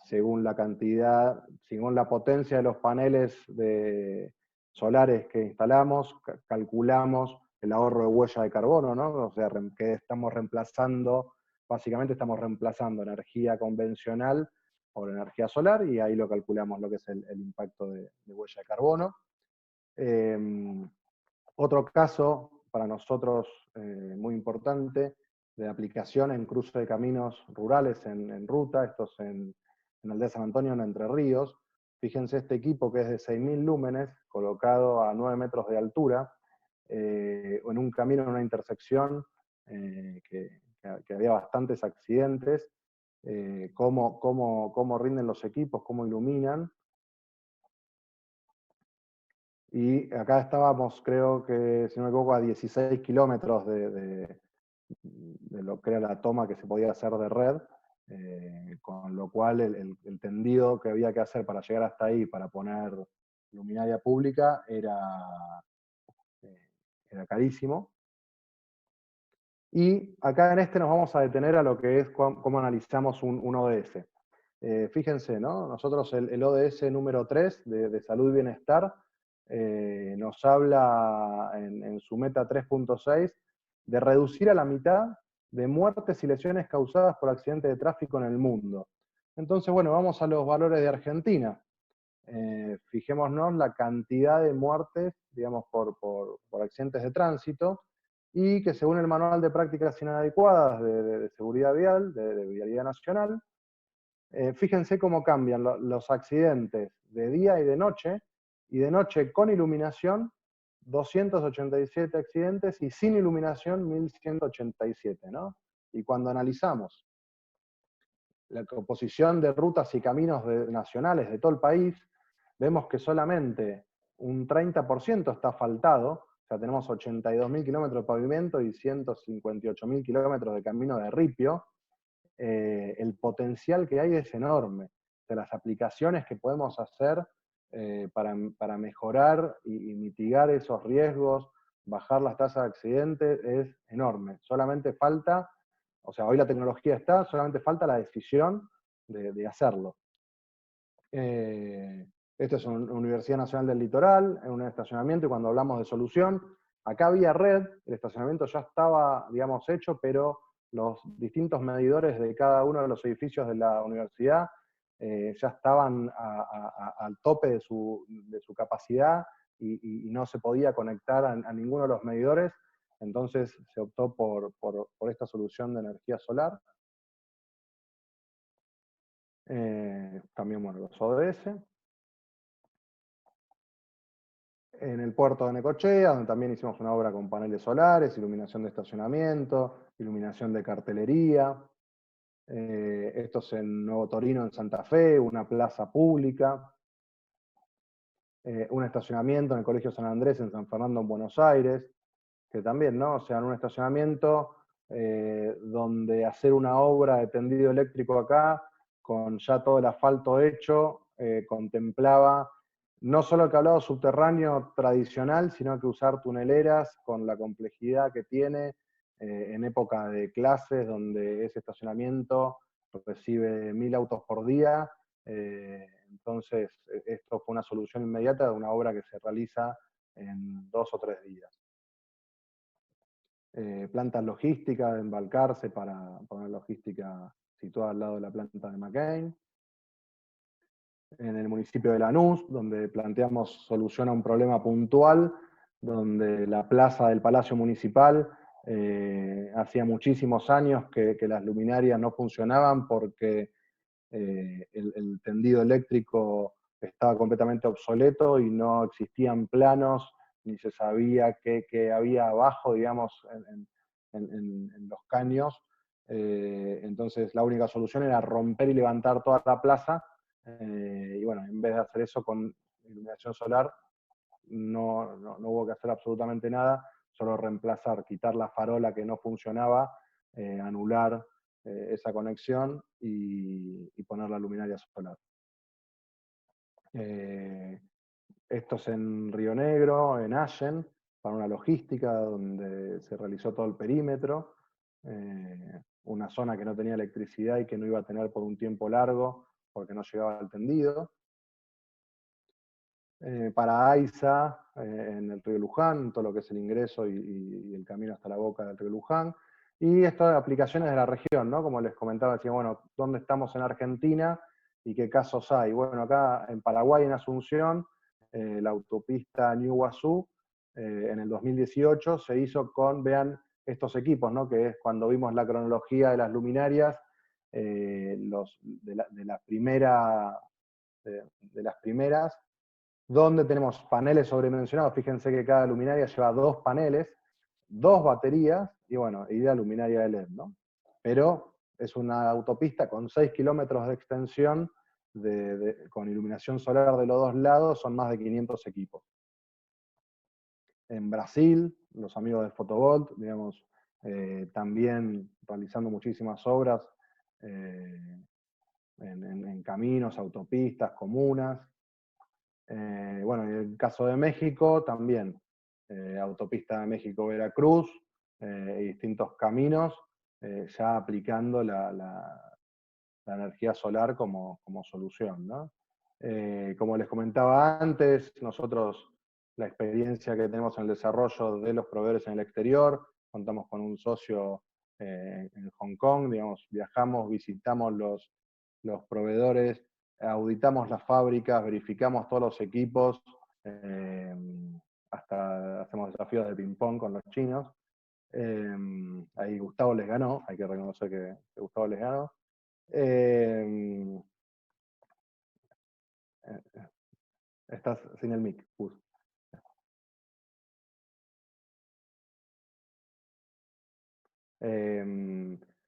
según la cantidad, según la potencia de los paneles solares que instalamos, calculamos el ahorro de huella de carbono, ¿no? O sea, que estamos reemplazando, básicamente estamos reemplazando energía convencional por energía solar, y ahí lo calculamos lo que es el impacto de huella de carbono. Otro caso para nosotros muy importante, de aplicación en cruce de caminos rurales en ruta, esto es en Aldea San Antonio, en Entre Ríos. Fíjense este equipo que es de 6000 lúmenes, colocado a 9 metros de altura, en un camino, en una intersección, que había bastantes accidentes, cómo rinden los equipos, cómo iluminan. Y acá estábamos, creo que, si no me equivoco, a 16 kilómetros de lo que era la toma que se podía hacer de red, con lo cual el tendido que había que hacer para llegar hasta ahí, para poner luminaria pública, era carísimo. Y acá en este nos vamos a detener a lo que es cómo analizamos un ODS. Fíjense, ¿no? Nosotros el ODS número 3 de salud y bienestar nos habla en su meta 3.6 de reducir a la mitad de muertes y lesiones causadas por accidentes de tráfico en el mundo. Entonces, bueno, vamos a los valores de Argentina. Fijémonos la cantidad de muertes, digamos, por accidentes de tránsito, y que según el Manual de Prácticas Inadecuadas de Seguridad Vial, de Vialidad Nacional, fíjense cómo cambian los accidentes de día y de noche con iluminación, 287 accidentes, y sin iluminación, 1187, ¿no? Y cuando analizamos la composición de rutas y caminos nacionales de todo el país, vemos que solamente un 30% está asfaltado. O sea, tenemos 82.000 kilómetros de pavimento y 158.000 kilómetros de camino de ripio. El potencial que hay es enorme. De las aplicaciones que podemos hacer para mejorar y mitigar esos riesgos, bajar las tasas de accidentes, es enorme. Solamente falta, o sea, hoy la tecnología está, solamente falta la decisión de hacerlo. Esto es una Universidad Nacional del Litoral, en un estacionamiento, y cuando hablamos de solución, acá había red, el estacionamiento ya estaba, digamos, hecho, pero los distintos medidores de cada uno de los edificios de la universidad ya estaban al tope de su capacidad y no se podía conectar a ninguno de los medidores, entonces se optó por esta solución de energía solar. También, bueno, los ODS. En el puerto de Necochea, donde también hicimos una obra con paneles solares, iluminación de estacionamiento, iluminación de cartelería. Esto es en Nuevo Torino, en Santa Fe, una plaza pública. Un estacionamiento en el Colegio San Andrés, en San Fernando, en Buenos Aires, que también, ¿no? O sea, en un estacionamiento donde hacer una obra de tendido eléctrico acá, con ya todo el asfalto hecho, contemplaba no solo el cableado subterráneo tradicional, sino que usar tuneleras con la complejidad que tiene en época de clases, donde ese estacionamiento recibe 1000 autos por día. Entonces, esto fue una solución inmediata de una obra que se realiza en 2 o 3 días. Plantas logísticas de embarcarse para una logística situada al lado de la planta de McCain. En el municipio de Lanús, donde planteamos solución a un problema puntual, donde la plaza del Palacio Municipal hacía muchísimos años que las luminarias no funcionaban porque el tendido eléctrico estaba completamente obsoleto y no existían planos, ni se sabía qué había abajo, digamos, en los caños. Entonces la única solución era romper y levantar toda la plaza, y bueno, en vez de hacer eso con iluminación solar, no hubo que hacer absolutamente nada, solo reemplazar, quitar la farola que no funcionaba, anular esa conexión y poner la luminaria solar. Esto es en Río Negro, en Allen, para una logística donde se realizó todo el perímetro, una zona que no tenía electricidad y que no iba a tener por un tiempo largo porque no llegaba al tendido. Para AISA, en el río Luján, todo lo que es el ingreso y el camino hasta la boca del río Luján. Y estas aplicaciones de la región, ¿no? Como les comentaba, decía, bueno, ¿dónde estamos en Argentina y qué casos hay? Bueno, acá en Paraguay, en Asunción, la autopista Ñuguazú, en el 2018 se hizo con, vean, estos equipos, ¿no? Que es cuando vimos la cronología de las luminarias, de las primeras, donde tenemos paneles sobredimensionados. Fíjense que cada luminaria lleva 2 paneles, 2 baterías, y bueno, y la luminaria de LED, ¿no? Pero es una autopista con 6 kilómetros de extensión, con iluminación solar de los 2 lados, son más de 500 equipos. En Brasil, los amigos de Photovolt, digamos, también realizando muchísimas obras en caminos, autopistas, comunas. Bueno, en el caso de México también, autopista de México-Veracruz, y distintos caminos, ya aplicando la energía solar como solución, ¿no? Como les comentaba antes, nosotros la experiencia que tenemos en el desarrollo de los proveedores en el exterior, contamos con un socio en Hong Kong, digamos, viajamos, visitamos los proveedores, auditamos las fábricas, verificamos todos los equipos, hasta hacemos desafíos de ping-pong con los chinos. Ahí Gustavo les ganó, hay que reconocer que Gustavo les ganó. Estás sin el mic, Gus.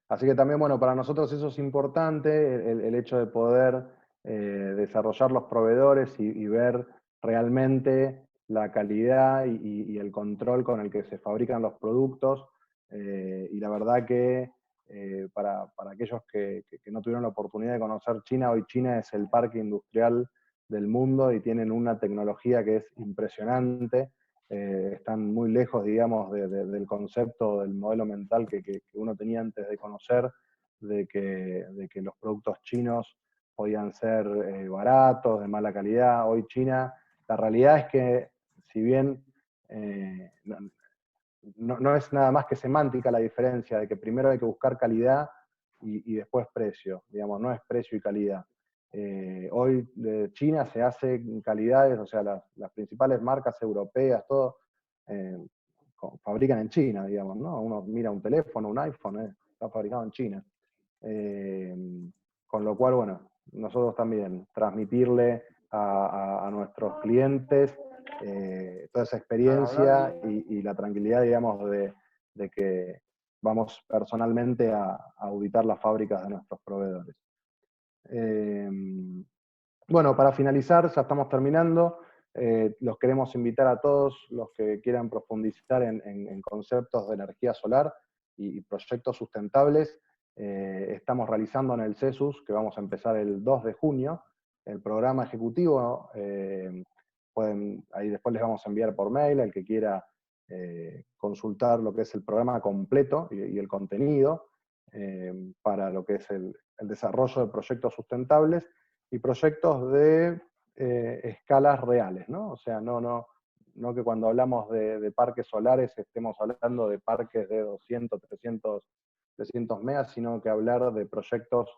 Así que también, bueno, para nosotros eso es importante, el hecho de poder desarrollar los proveedores y ver realmente la calidad y el control con el que se fabrican los productos. Y la verdad que para aquellos que no tuvieron la oportunidad de conocer China, hoy China es el parque industrial del mundo y tienen una tecnología que es impresionante. Están muy lejos, digamos, del concepto, del modelo mental que uno tenía antes de conocer, de que los productos chinos podían ser baratos, de mala calidad. Hoy China, la realidad es que, si bien no es nada más que semántica la diferencia, de que primero hay que buscar calidad y después precio, digamos, no es precio y calidad. Hoy de China se hace en calidades, o sea, las principales marcas europeas, todo, fabrican en China, digamos, ¿no? Uno mira un teléfono, un iPhone, está fabricado en China. Con lo cual, bueno, nosotros también transmitirle a nuestros clientes toda esa experiencia y la tranquilidad, digamos, de que vamos personalmente a auditar las fábricas de nuestros proveedores. Bueno, para finalizar, ya estamos terminando. Los queremos invitar a todos los que quieran profundizar en conceptos de energía solar y proyectos sustentables. Estamos realizando en el CESUS, que vamos a empezar el 2 de junio, el programa ejecutivo. Ahí después les vamos a enviar por mail al que quiera consultar lo que es el programa completo y el contenido para lo que es el desarrollo de proyectos sustentables y proyectos de escalas reales, ¿no? O sea, no que cuando hablamos de parques solares estemos hablando de parques de 200, 300 megas, sino que hablar de proyectos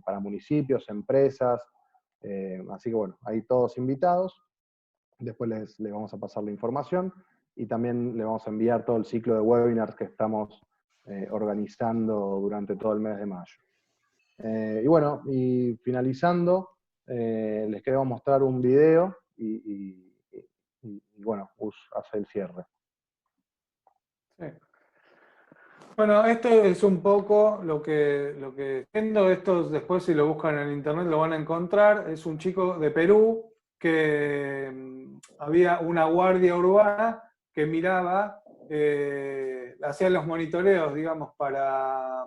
para municipios, empresas, así que bueno, ahí todos invitados. Después les vamos a pasar la información y también les vamos a enviar todo el ciclo de webinars que estamos organizando durante todo el mes de mayo. Y bueno, y finalizando, les queremos mostrar un video y bueno, Gus hace el cierre. Sí. Bueno, esto es un poco lo que entiendo. Esto después, si lo buscan en internet, lo van a encontrar. Es un chico de Perú que había una guardia urbana que miraba, hacía los monitoreos, digamos, para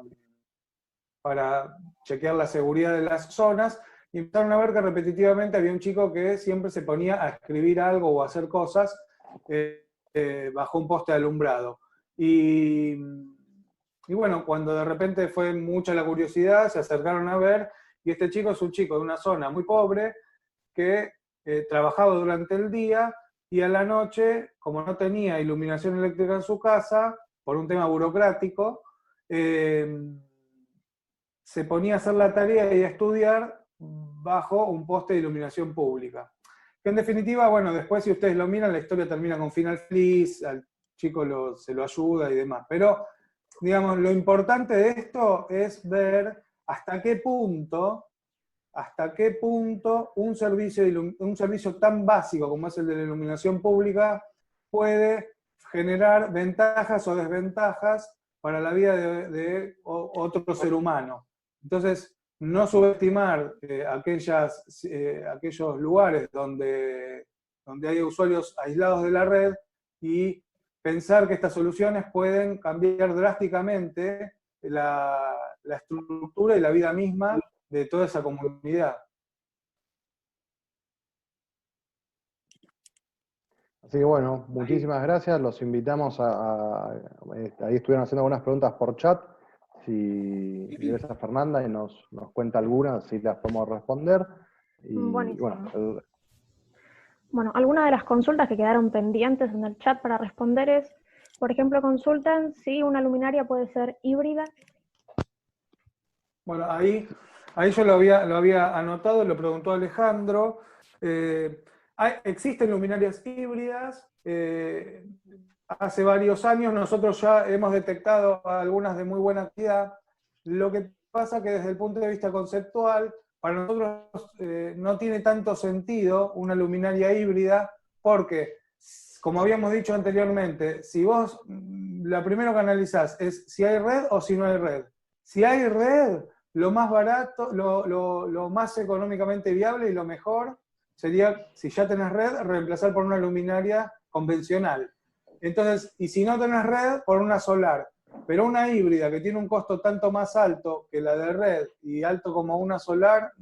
chequear la seguridad de las zonas, y empezaron a ver que repetitivamente había un chico que siempre se ponía a escribir algo o a hacer cosas bajo un poste alumbrado. Y bueno, cuando de repente fue mucha la curiosidad, se acercaron a ver, y este chico es un chico de una zona muy pobre que trabajaba durante el día y a la noche, como no tenía iluminación eléctrica en su casa, por un tema burocrático, se ponía a hacer la tarea y a estudiar bajo un poste de iluminación pública. Que en definitiva, bueno, después si ustedes lo miran, la historia termina con final feliz, al chico se lo ayuda y demás. Pero, digamos, lo importante de esto es ver hasta qué punto un servicio tan básico como es el de la iluminación pública puede generar ventajas o desventajas para la vida de otro ser humano. Entonces, no subestimar aquellos lugares donde hay usuarios aislados de la red y pensar que estas soluciones pueden cambiar drásticamente la estructura y la vida misma de toda esa comunidad. Así que bueno, muchísimas gracias. Los invitamos ahí estuvieron haciendo algunas preguntas por chat. Si ingresa Fernanda y nos cuenta algunas, si las podemos responder. Y buenísimo. Bueno, algunas de las consultas que quedaron pendientes en el chat para responder es, por ejemplo, consultan si una luminaria puede ser híbrida. Bueno, ahí yo lo había anotado, lo preguntó Alejandro. Existen luminarias híbridas. Hace varios años nosotros ya hemos detectado algunas de muy buena calidad. Lo que pasa que desde el punto de vista conceptual, para nosotros no tiene tanto sentido una luminaria híbrida, porque, como habíamos dicho anteriormente, si vos lo primero que analizás es si hay red o si no hay red. Si hay red, lo más barato, lo más económicamente viable y lo mejor sería, si ya tenés red, reemplazar por una luminaria convencional. Entonces, y si no tenés red, por una solar. Pero una híbrida que tiene un costo tanto más alto que la de red y alto como una solar,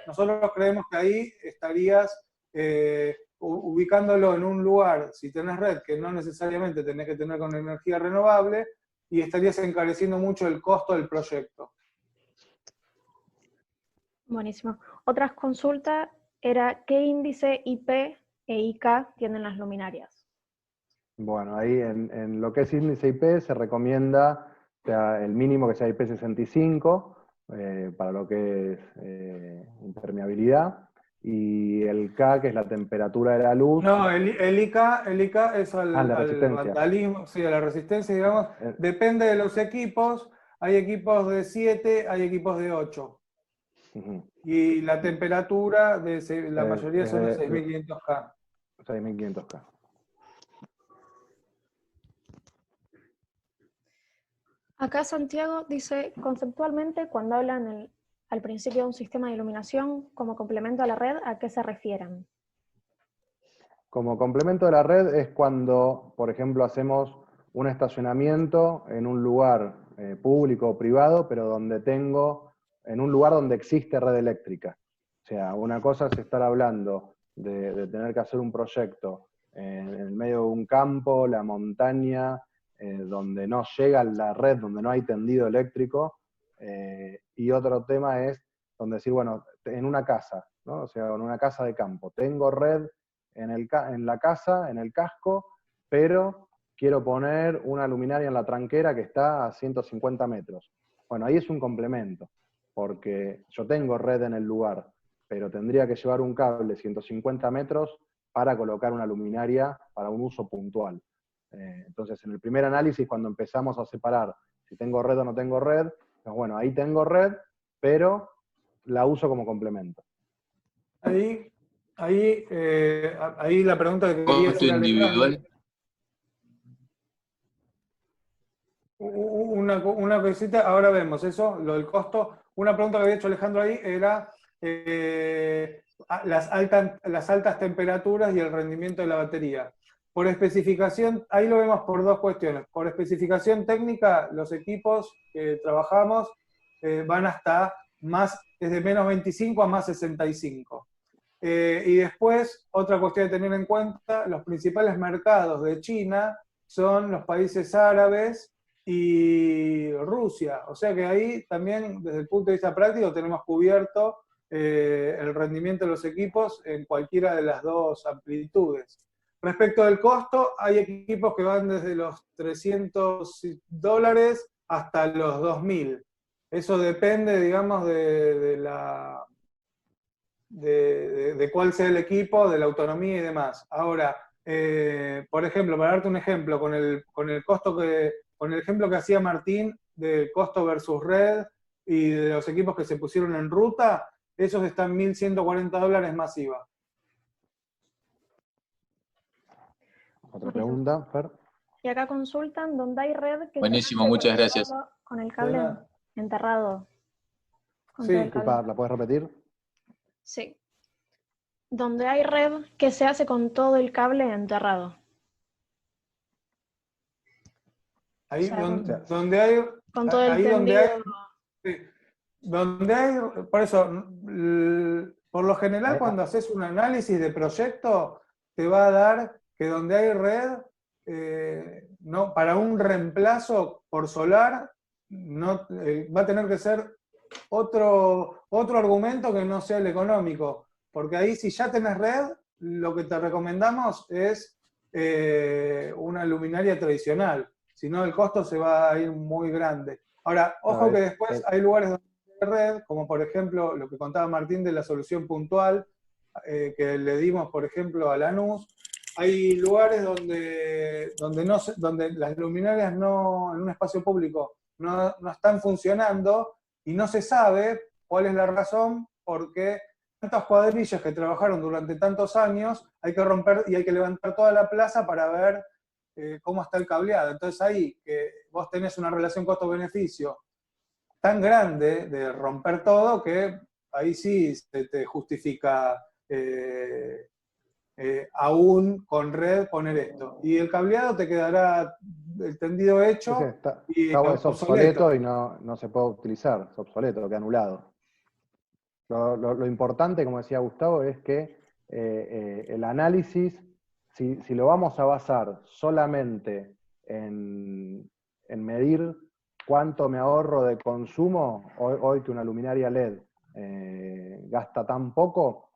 nosotros creemos que ahí estarías ubicándolo en un lugar, si tenés red, que no necesariamente tenés que tener con energía renovable, y estarías encareciendo mucho el costo del proyecto. Buenísimo. Otras consultas era qué índice IP e IK tienen las luminarias. Bueno, ahí en lo que es índice IP se recomienda el mínimo que sea IP65, para lo que es impermeabilidad, y el K, que es la temperatura de la luz. No, el IK es La al resistencia. vandalismo, sí, a la resistencia, digamos. Eh, Depende de los equipos. Hay equipos de 7, hay equipos de 8. Ujú. Y la temperatura, la mayoría Es son de de 6500 K. 6500K. Acá Santiago dice, conceptualmente, cuando hablan al principio de un sistema de iluminación como complemento a la red, ¿a qué se refieren? Como complemento de la red es cuando, por ejemplo, hacemos un estacionamiento en un lugar público o privado, pero donde en un lugar donde existe red eléctrica. O sea, una cosa es estar hablando de tener que hacer un proyecto en el medio de un campo, la montaña, donde no llega la red, donde no hay tendido eléctrico, y otro tema es donde decir, bueno, en una casa, ¿no? O sea, en una casa de campo, tengo red en la casa, en el casco, pero quiero poner una luminaria en la tranquera que está a 150 metros. Bueno, ahí es un complemento, porque yo tengo red en el lugar, pero tendría que llevar un cable 150 metros para colocar una luminaria para un uso puntual. Entonces, en el primer análisis, cuando empezamos a separar si tengo red o no tengo red, pues bueno, ahí tengo red, pero la uso como complemento. Ahí la pregunta que quería Costo hacer Alejandro. individual. Una cosita, ahora vemos eso, lo del costo. Una pregunta que había hecho Alejandro ahí era las altas temperaturas y el rendimiento de la batería. Por especificación, ahí lo vemos por dos cuestiones. Por especificación técnica, los equipos que trabajamos van hasta desde menos 25 a más 65. Y después, otra cuestión a tener en cuenta, los principales mercados de China son los países árabes y Rusia. O sea que ahí también, desde el punto de vista práctico, tenemos cubierto el rendimiento de los equipos en cualquiera de las dos amplitudes. Respecto del costo, hay equipos que van desde los $300 hasta los 2.000. Eso depende, digamos, de cuál sea el equipo, de la autonomía y demás. Ahora, por ejemplo, para darte un ejemplo, con el ejemplo que hacía Martín del costo versus red y de los equipos que se pusieron en ruta, esos están $1.140 más IVA. Otra pregunta, Fer. Y acá consultan donde hay red que Buenísimo, se hace muchas gracias. con el cable enterrado. Con Sí. todo el cable. Disculpa, ¿la puedes repetir? Sí. Donde hay red que se hace con todo el cable enterrado. Ahí O sea, donde hay... con todo el Ahí tendido. sí, donde hay, por eso, por lo general Ahí- cuando haces un análisis de proyecto, te va a dar que donde hay red, no, para un reemplazo por solar, no, va a tener que ser otro argumento que no sea el económico. Porque ahí si ya tenés red, lo que te recomendamos es una luminaria tradicional. Si no, el costo se va a ir muy grande. Ahora, ojo que después hay lugares donde hay red, como por ejemplo lo que contaba Martín de la solución puntual, que le dimos, por ejemplo, a Lanús. Hay lugares donde las luminarias no, en un espacio público no están funcionando y no se sabe cuál es la razón, porque tantos cuadrillas que trabajaron durante tantos años, hay que romper y hay que levantar toda la plaza para ver cómo está el cableado. Entonces ahí, que vos tenés una relación costo-beneficio tan grande de romper todo, que ahí sí te justifica aún con red poner esto. Y el cableado te quedará el tendido hecho y es obsoleto y no se puede utilizar, es obsoleto, queda anulado. Lo importante, como decía Gustavo, es que el análisis, si lo vamos a basar solamente en medir cuánto me ahorro de consumo, hoy que una luminaria LED gasta tan poco,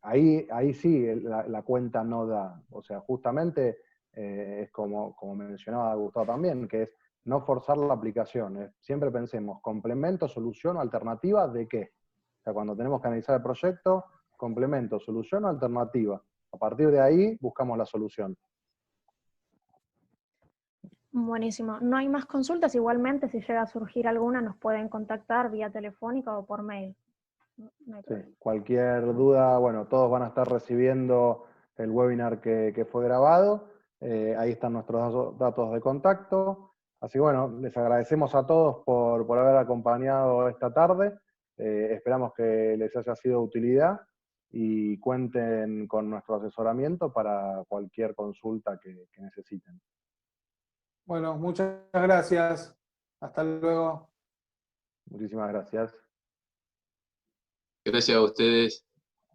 ahí sí la cuenta no da. O sea, justamente es como mencionaba Gustavo también, que es no forzar la aplicación. Siempre pensemos, complemento, solución o alternativa de qué. O sea, cuando tenemos que analizar el proyecto, complemento, solución o alternativa. A partir de ahí buscamos la solución. Buenísimo. No hay más consultas. Igualmente, si llega a surgir alguna, nos pueden contactar vía telefónica o por mail. No hay problema. Sí, cualquier duda, bueno, todos van a estar recibiendo el webinar que fue grabado. Ahí están nuestros datos de contacto. Así que bueno, les agradecemos a todos por haber acompañado esta tarde. Esperamos que les haya sido de utilidad y cuenten con nuestro asesoramiento para cualquier consulta que necesiten. Bueno, muchas gracias. Hasta luego. Muchísimas gracias. Gracias a ustedes.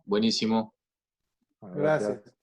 Buenísimo. Bueno, Gracias.